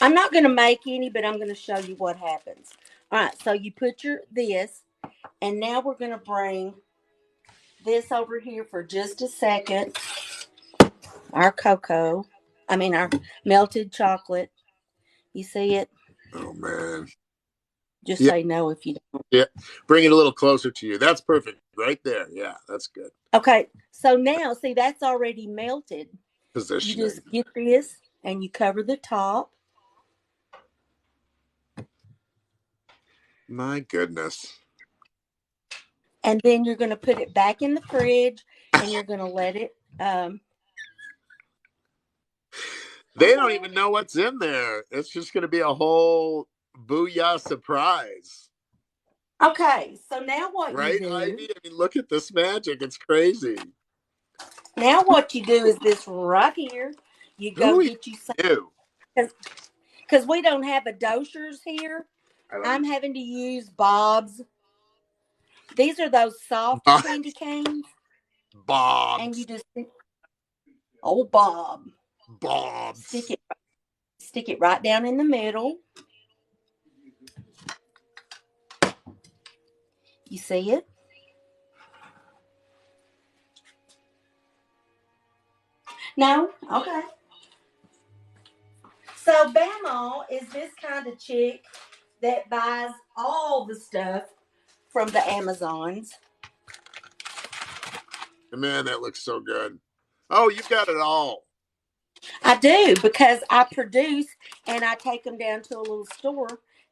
I'm not going to make any, but I'm going to show you what happens. All right, so you put your this, and now we're going to bring this over here for just a second. Our cocoa, I mean our melted chocolate. You see it? Oh man. Just Yeah, say no if you don't. yeah. Bring it a little closer to you. That's perfect. Right there. Yeah, that's good. Okay, so now see that's already melted. You Positioning. just get this and you cover the top, My goodness. and then you're going to put it back in the fridge, and you're going to let it. They don't even know what's in there. It's just going to be a whole booyah surprise. Okay, so now what you Right, do? Ivy? I mean, look at this magic. It's crazy. Now what you do is this right here. You go Who get you some knew? because we don't have a dosers here. I'm having to use Bob's. These are those soft candy canes, and you Bob's. just Bob, stick Bob's. it stick it right down in the middle. You see it? No? Okay. So Bama is this kind of chick that buys all the stuff from the Amazons. Man, that looks so good. Oh, you've got it all. I do because I produce and I take them down to a little store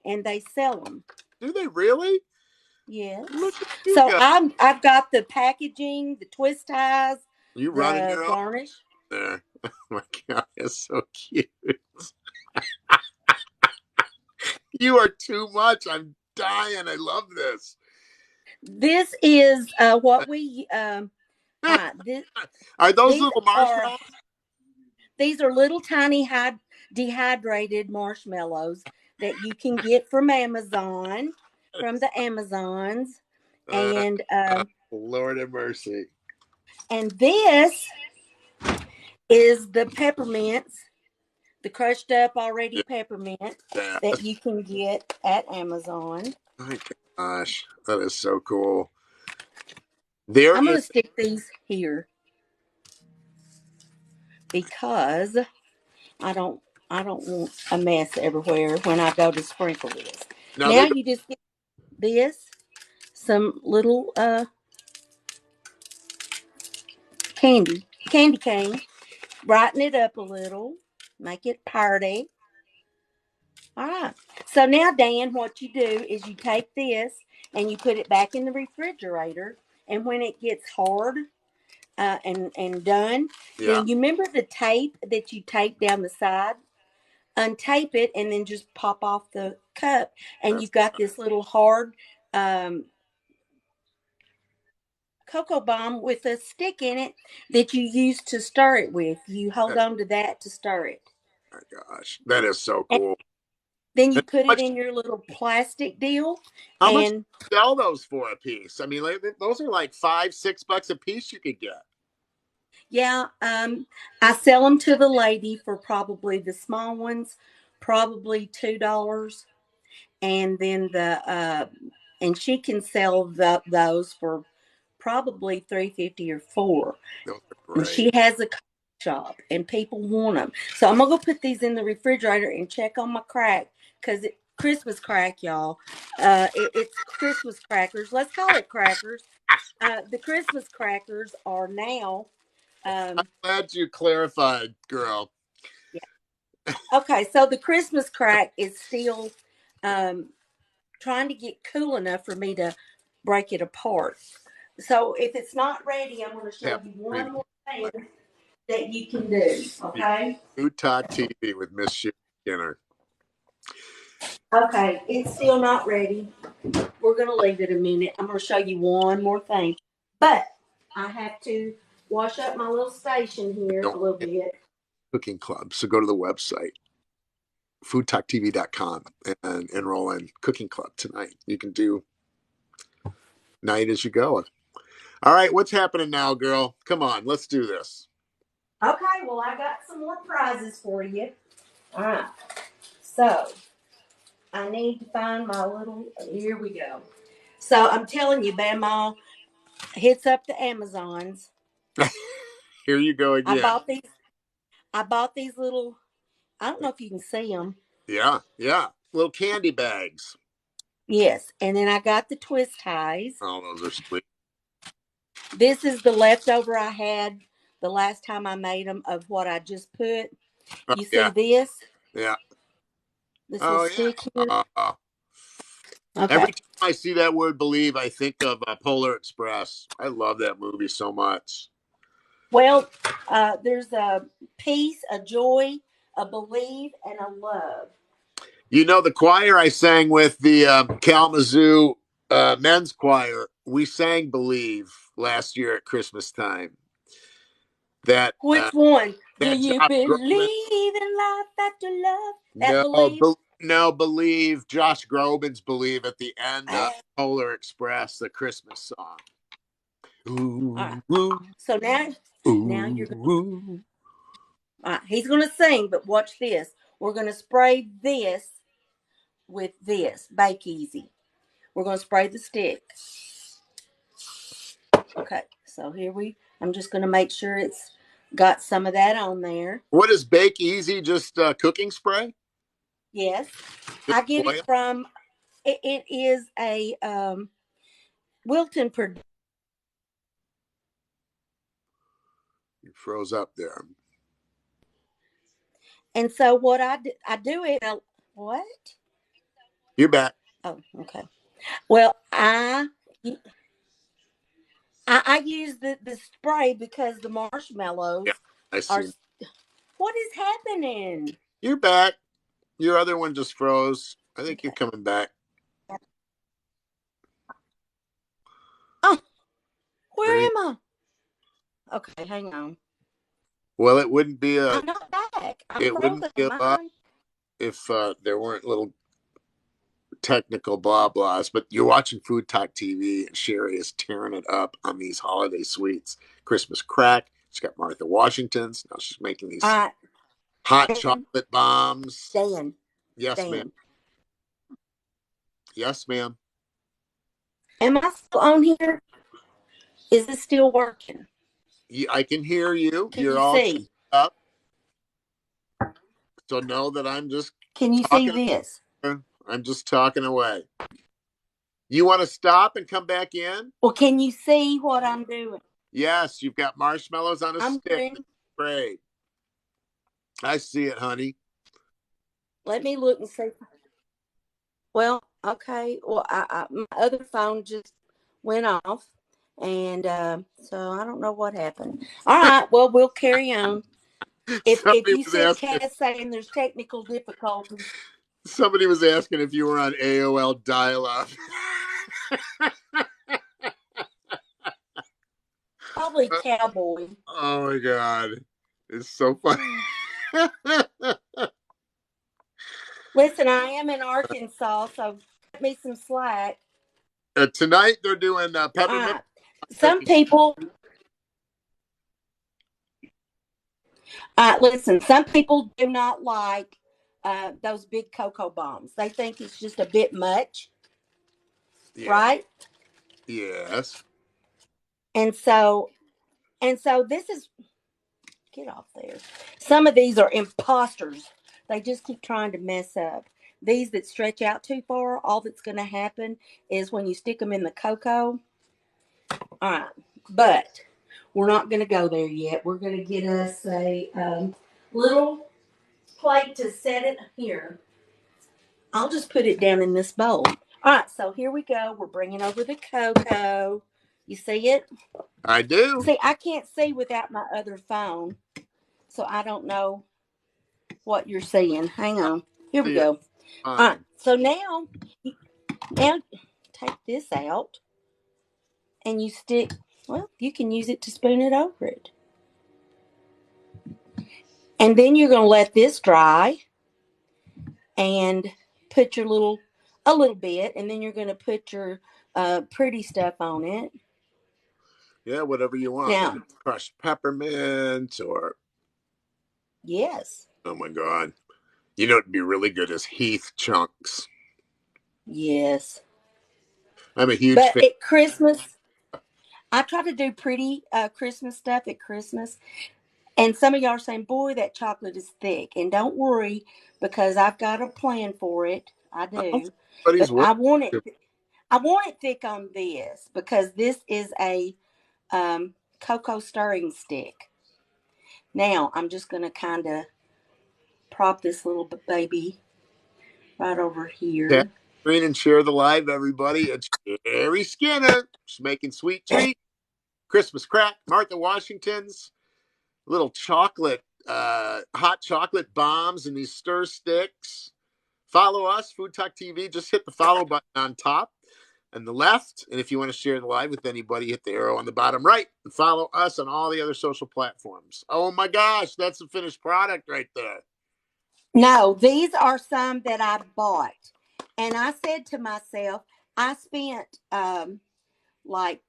and they sell them. Do they really? Yes. Look what you So got. I've got the packaging, the twist ties, You running the your own garnish. there. Oh my God, it's so cute. You are too much. I'm dying. I love this. This is what we this, Are those these little are marshmallows? these are little tiny dehydrated marshmallows that you can get from Amazon, from the Amazons, Uh, and Lord have mercy. this is the peppermints, the crushed up already peppermint Yeah. that you can get at Amazon. My gosh, that is so cool. There I'm going to is. stick these here because I don't I don't want a mess everywhere when I go to sprinkle this. Now Now they don't you just get this, some little candy cane, brighten it up a little, make it party. All right. So now, Dan, what you do is you take this and you put it back in the refrigerator. And when it gets hard and done, yeah. then you remember the tape that you tape down the side? Untape it and then just pop off the cup. And That's you've got this little hard um, cocoa bomb with a stick in it that you use to stir it with. You hold on to that to stir it. oh my gosh, that is so And cool. then you And put it in your little plastic deal. how much do And you sell those for a piece? I mean, like, those are like $5-6 a piece you could get. yeah, I sell them to the lady for probably the small ones, probably $2. And then and she can sell those for probably 350 or 4. Those are And great. she has a coffee shop and people want them. So I'm gonna go put these in the refrigerator and check on my crack because Christmas crack, y'all. It's Christmas crackers. Let's call it crackers. The Christmas crackers are now. I'm Um, glad you clarified, girl. yeah. Okay, so the Christmas crack is still um, trying to get cool enough for me to break it apart. So if it's not ready, I'm going to show Have you preview. one more thing that you can do. Okay. Food Talk TV with Miss Skinner. Okay, it's still not ready. We're going to leave it a minute. I'm going to show you one more thing. But I have to wash up my little station here Don't a little forget bit. Cooking Club. So go to the website, foodtalktv.com, and enroll in Cooking Club tonight. You can do night as you go. All right, what's happening now, girl? Come on, let's do this. Okay, well, I got some more prizes for you. All right. So I need to find my little, here we go. So I'm telling you, Bama hits up the Amazons. Here you go I again. bought these. I bought these little. I don't know if you can see them. Yeah, yeah. Little candy bags. Yes, and then I got the twist ties. Oh, those are sweet. This is the leftover I had the last time I made them of what I just put. Oh, You see yeah, this? yeah. This little Oh, yeah. stick here. Every Okay. time I see that word believe, I think of Polar Express. I love that movie so much. Well, there's a peace, a joy, a believe, and a love. You know, the choir I sang with, the Kalamazoo men's choir, we sang Believe last year at Christmas time. That Which one? Do that you Josh Groban. believe in life after love? That No, believe? no, Believe. Josh Groban's Believe at the end of All Polar Express, the Christmas song. right. Ooh, ooh, So now you're ooh, ooh. he's going to sing, but watch this. We're going to spray this with this. Bake Easy. We're going to spray the stick. Okay, so I'm just going to make sure it's got some of that on there. What is Bake Easy? Just cooking spray? Yes. Just I get oil? it from, it is a Wilton product. You froze up there. And so what I do it, what? You're back. Oh, okay. Well, I use the spray because the marshmallows Yeah, I are. see. What is happening? You're back. Your other one just froze. I think you're Okay. coming back. Oh, where Maybe. am I? Okay, hang on. Well, it wouldn't be I'm not back. I'm it wouldn't frozen be on a lot mine. if there weren't little technical blah blahs. But you're watching Food Talk TV, and Sherry is tearing it up on these holiday sweets. Christmas crack. She's got Martha Washington's. Now she's making these All hot right, chocolate bombs. Dan, Yes, ma'am. Dan. Yes, ma'am. Am I still on here? Is it still working? I can hear you. Can You're you all teared see? up. So know that I'm just Can you see talking. this? I'm just talking away. You want to stop and come back in? Well, can you see what I'm doing? Yes, you've got marshmallows on a I'm stick. doing. Great. I see it, honey. Let me look and see. Well, okay. Well, my other phone just went off, and so I don't know what happened. All right. Well, we'll carry on. If Somebody you was see asking. Cass saying there's technical difficulties, Somebody was asking if you were on AOL dial-up. probably Cowboy. Oh my god, it's so funny. Listen, I am in Arkansas, so cut me some slack. Tonight they're doing All peppermint right. Some turkey. people, listen, some people do not like those big cocoa bombs. They think it's just a bit much, Yeah. right? Yes. And so, this is, get off there. Some of these are imposters. They just keep trying to mess up. These that stretch out too far, all that's going to happen is when you stick them in the cocoa. All right. But we're not going to go there yet. We're going to get us a little plate to set it here. I'll just put it down in this bowl. All right. So here we go. We're bringing over the cocoa. You see it? I do. See, I can't see without my other phone. So I don't know what you're seeing. Hang I on. Here we see it. go. All right. So now take this out and you stick. Well, you can use it to spoon it over it. And then you're going to let this dry and put a little bit, and then you're going to put your pretty stuff on it. Yeah, whatever you want. Now, Maybe crushed peppermint or yes, oh my god. You know it'd be really good as Heath chunks. yes. I'm a huge But fan. at Christmas, I try to do pretty Christmas stuff at Christmas. And some of y'all are saying, boy, that chocolate is thick. And don't worry, because I've got a plan for it. I do. Everybody's But work. I want it thick on this because this is a cocoa stirring stick. Now I'm just going to kind of prop this little baby right over Tap here. the screen and share the live, everybody. It's Sherry Skinner. She's making sweet treat, Christmas crack, Martha Washington's little chocolate, hot chocolate bombs and these stir sticks. Follow us, Food Talk TV. Just hit the follow button on top and the left. And if you want to share the live with anybody, hit the arrow on the bottom right and follow us on all the other social platforms. Oh my gosh, that's the finished product right there. No, these are some that I bought. And I said to myself, I spent like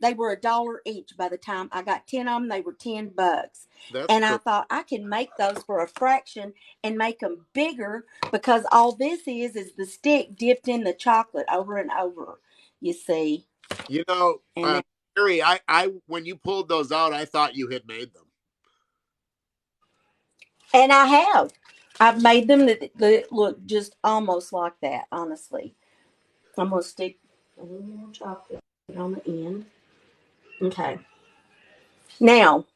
they were $1 each by the time I got 10 of them. They were $10. That's And I correct. thought I can make those for a fraction and make them bigger because all this is the stick dipped in the chocolate over and over, you see. You know, And Gary, I when you pulled those out, I thought you had made them. and I have. I've made them that look just almost like that, honestly. I'm going to stick a little more chocolate on the end. Okay. Now,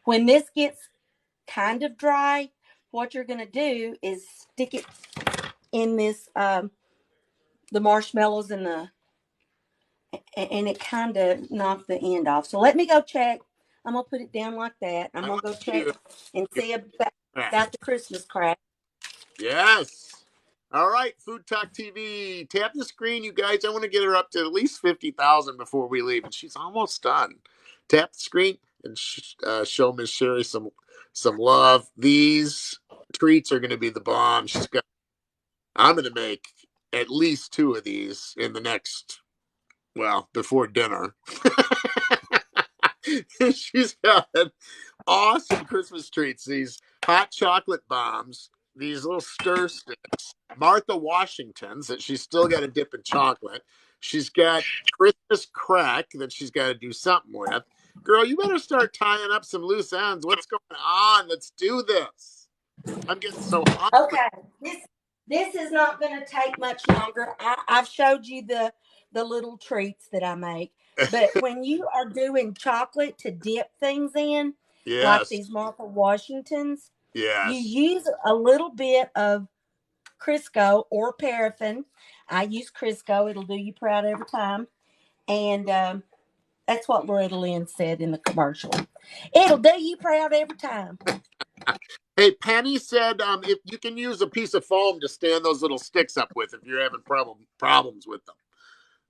when this gets kind of dry, what you're going to do is stick it in this, the marshmallows and it kind of knocked the end off. So let me go check. I'm going to put it down like that. I'm I going want to go you check to and get see that. about the Christmas crack. Yes. All right, Food Talk TV. Tap the screen, you guys. I want to get her up to at least 50,000 before we leave, and she's almost done. Tap the screen and show Miss Sherry some love. These treats are going to be the bomb. I'm going to make at least 2 of these in the next, well, before dinner. She's got awesome Christmas treats. These hot chocolate bombs, these little stir sticks, Martha Washingtons that she's still got to dip in chocolate. She's got Christmas crack that she's got to do something with. Girl, you better start tying up some loose ends. What's going on? Let's do this. I'm getting so hungry. Okay. This is not going to take much longer. I've showed you the little treats that I make. But when you are doing chocolate to dip things in, like Yes. these Martha Washingtons, you Yes. use a little bit of Crisco or paraffin. I use Crisco. It'll do you proud every time. And that's what Loretta Lynn said in the commercial. It'll do you proud every time. Hey, Penny said if you can use a piece of foam to stand those little sticks up with if you're having problems with them.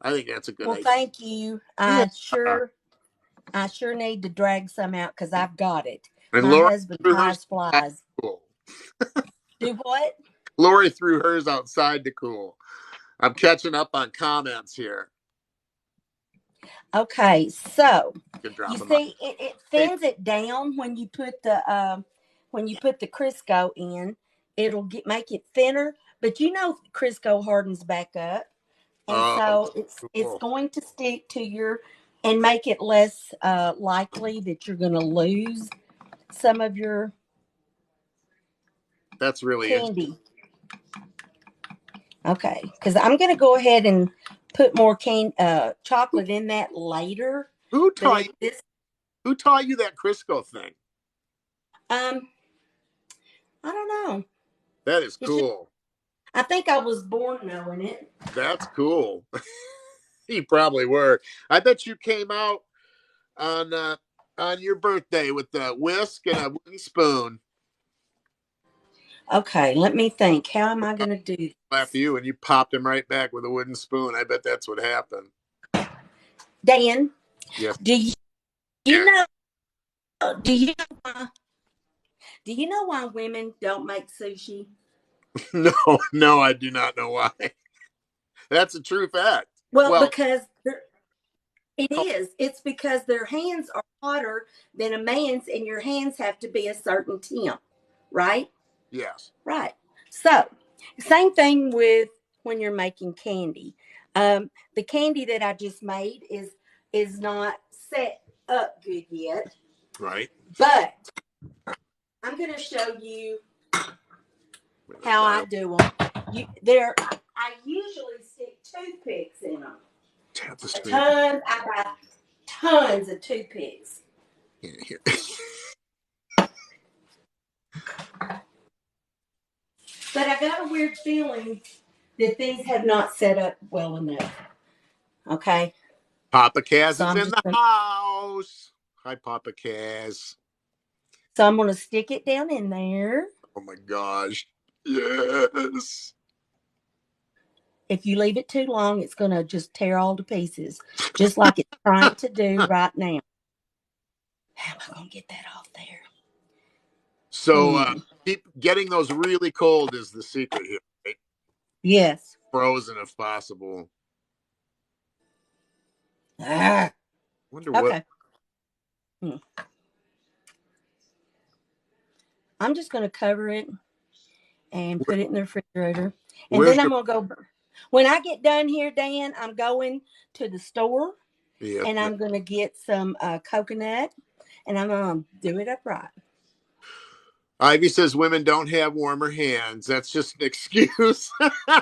I think that's a good Well, idea. thank you. Yeah. I sure need to drag some out because I've got it. And My Lori husband threw hers hides flies. cool. Do what? Lori threw hers outside to cool. I'm catching up on comments here. Okay, so You can drop you them out. see, it Hey, thins it down when you put the Crisco in. It'll make it thinner, but you know Crisco hardens back up, and oh, so it's cool. going to stick to your and make it less likely that you're going to lose some of your That's really interesting. candy. Okay, because I'm going to go ahead and put more chocolate in that later. Who But taught you? Who taught you that Crisco thing? um, I don't know. That is It's just, cool. I think I was born knowing it. That's cool. You probably were. I bet you came out on your birthday with a whisk and a wooden spoon. Okay, let me think. How am I going to do After this? you, and you popped him right back with a wooden spoon. I bet that's what happened. Dan, Yes. do you know? Do you know why? Do you know why women don't make sushi? No, no, I do not know why. That's a true fact. Well, Well, because it is. It's because their hands are hotter than a man's, and your hands have to be a certain temp, right? yes. Right. So, same thing with when you're making candy. The candy that I just made is not set up good yet, Right. but I'm going to show you how I do them. I usually stick toothpicks in them. Tap the A screen. ton. I buy tons of toothpicks. Here. But I got a weird feeling that things have not set up well enough. Okay. Papa Kaz So is I'm in just the gonna, house. Hi, Papa Kaz. so I'm gonna stick it down in there. Oh my gosh. Yes. If you leave it too long, it's gonna just tear all to pieces, just like it's trying to do right now. How am I gonna get that off there? So keep getting those really cold is the secret here. Right? Yes. Frozen if possible. Ah, Wonder what. okay. I'm just gonna cover it and put it in the refrigerator, and Where's then I'm your? gonna go. When I get done here, Dan, I'm going to the store Yep. and I'm gonna get some coconut, and I'm gonna do it upright. Ivy says women don't have warmer hands. That's just an excuse. So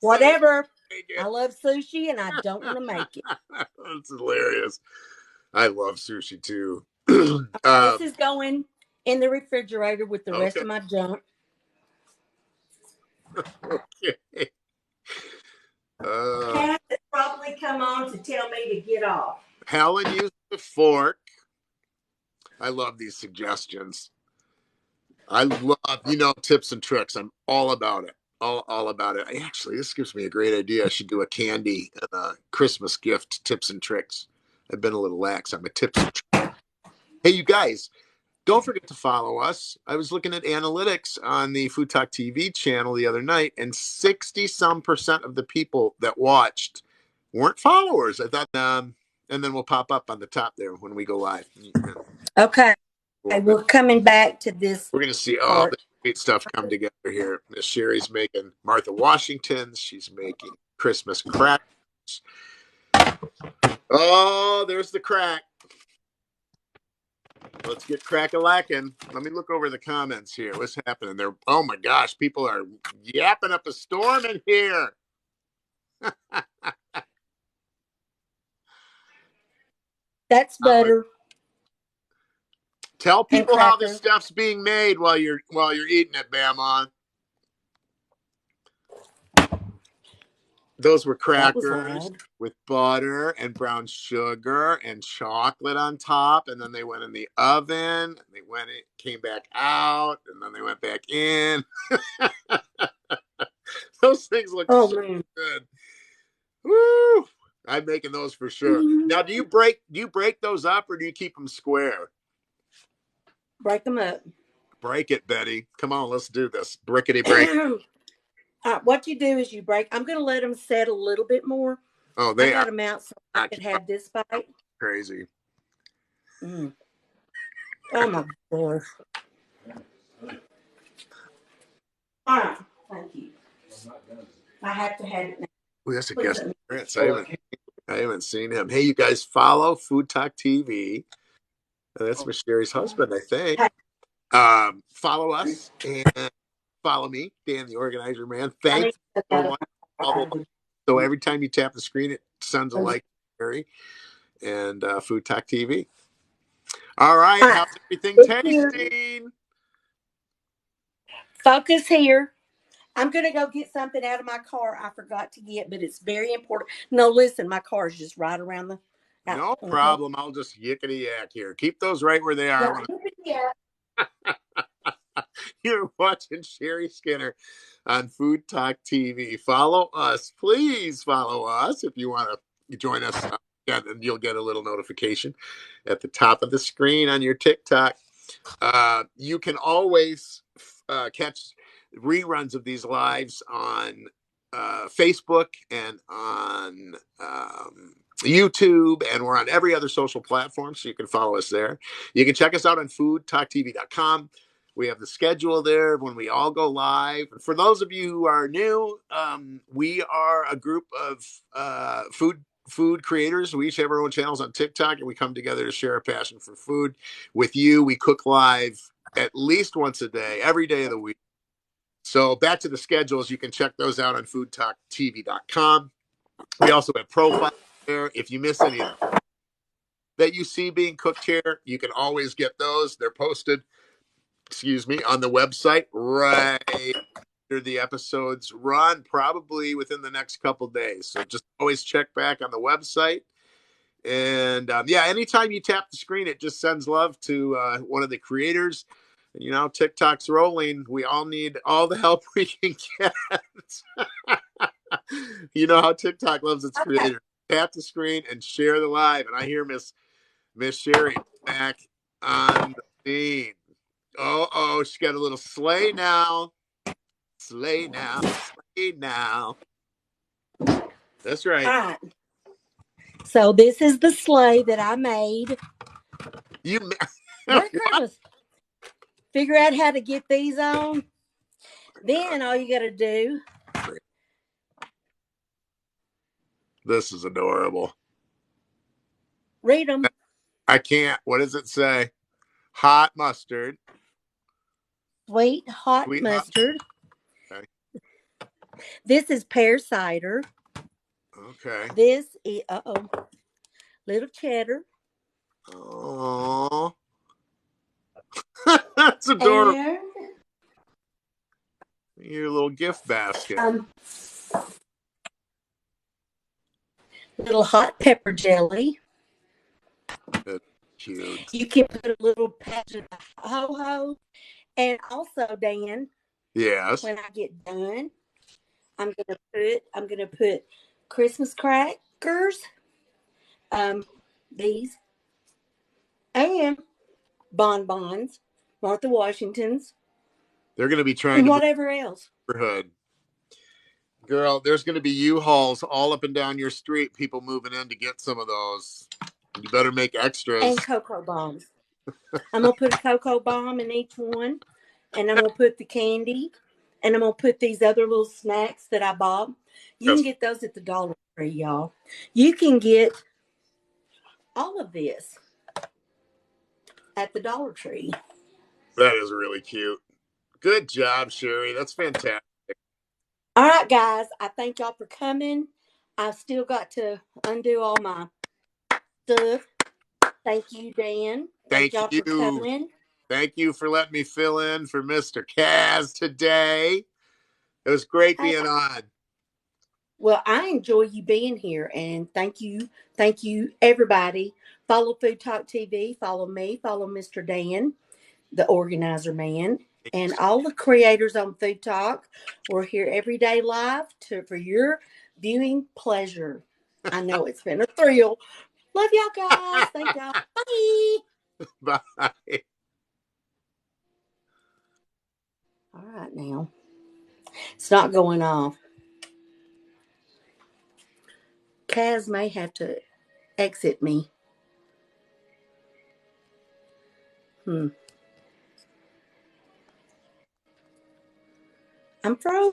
Whatever. make I it. love sushi, and I don't want to make it. That's hilarious. I love sushi too. This is going in the refrigerator with the rest Okay. of my junk. Okay. Cat has probably come on to tell me to get off. Helen used the fork. I love these suggestions. I love, tips and tricks. I'm all about it. All about it. Actually, this gives me a great idea. I should do a candy and a Christmas gift tips and tricks. I've been a little lax on my tips and tricks. Hey, you guys, don't forget to follow us. I was looking at analytics on the Food Talk TV channel the other night, and 60% of the people that watched weren't followers. I thought, and then we'll pop up on the top there when we go live. Okay. We're coming back to this We're going to see all the part. great stuff come together here. Miss Sherry's making Martha Washington's. She's making Christmas crackers. Oh, there's the crack. Let's get crack-a-lacking. Let me look over the comments here. What's happening there? Oh my gosh, people are yapping up a storm in here. That's butter Tell and people how this cracker. stuff's being made while you're eating it, Bama. Those were That was crackers loud. with butter and brown sugar and chocolate on top, and then they went in the oven. They came back out, and then they went back in. Those things look Oh so man. good. Woo! I'm making those for sure. Now, do you break those up, or do you keep them square? Break them up. Break it, Betty. Come on, let's do this. Brickety break. What you do is you break. I'm going to let them set a little bit more. Oh, I they got are them out so I could have this bite. crazy. Mm. Oh my gosh. All right. Thank you. I have to have it now. Oh, that's a Please guest let me. appearance. I haven't seen him. Hey, you guys follow Food Talk TV. That's Miss Sherry's husband, I think. Follow us and follow me, Dan the Organizer Man. I Thank need you so much. So every time you tap the screen, it sends a like to Sherry and Food Talk TV. All right, how's everything tasting? Focus here. I'm going to go get something out of my car I forgot to get, but it's very important. No, listen, my car is just right around the. No problem. I'll just yickety yak here. Keep those right where they are. Yeah. You're watching Sherry Skinner on Food Talk TV. Follow us. Please follow us if you want to join us. And you'll get a little notification at the top of the screen on your TikTok. You can always catch reruns of these lives on Facebook and on YouTube, and we're on every other social platform, so you can follow us there. You can check us out on foodtalktv.com. We have the schedule there when we all go live. For those of you who are new, we are a group of food creators. We each have our own channels on TikTok, and we come together to share a passion for food with you. We cook live at least once a day, every day of the week. So back to the schedules. You can check those out on foodtalktv.com. We also have profiles there. If you miss any that you see being cooked here, you can always get those. They're posted, on the website right after the episodes run, probably within the next couple days. So just always check back on the website. And anytime you tap the screen, it just sends love to one of the creators. And, TikTok's rolling. We all need all the help we can get. You know how TikTok loves its creators. Tap the screen and share the live. And I hear Miss Sherry back on the scene. Oh, she got a little sleigh now. Sleigh now. Sleigh now. That's right. All right. So this is the sleigh that I made. Merry Christmas. Figure out how to get these on. Then all you got to do. This is adorable. Read them. I can't. What does it say? Hot mustard. Sweet hot mustard. Okay. This is pear cider. Okay. This is little cheddar. Oh, that's adorable. And your little gift basket. Little hot pepper jelly. That's cute. You can put a little patch of ho-ho. And also, Dan. Yes. When I get done, I'm gonna put Christmas crackers. These and bonbons, Martha Washington's. They're going to be trying and to whatever else. Neighborhood. Girl, there's going to be U-Hauls all up and down your street. People moving in to get some of those. You better make extras. And cocoa bombs. I'm gonna put a cocoa bomb in each one, and I'm gonna put the candy, and I'm gonna put these other little snacks that I bought. You can get those at the Dollar Tree, y'all. You can get all of this at the Dollar Tree. That is really cute. Good job, Sherry. That's fantastic. All right, guys. I thank y'all for coming. I've still got to undo all my stuff. Thank you, Dan. Thank Thank y'all for you. coming. Thank you for letting me fill in for Mr. Kaz today. It was great Hey, being on. well, I enjoy you being here, and thank you, everybody. Follow Food Talk TV. Follow me. Follow Mr. Dan, the organizer man, and all the creators on Food Talk. We're here every day live for your viewing pleasure. I know it's been a thrill. Love y'all guys. Thank y'all. Bye. Bye. All right, now it's not going off. Kaz may have to exit me. I'm frozen.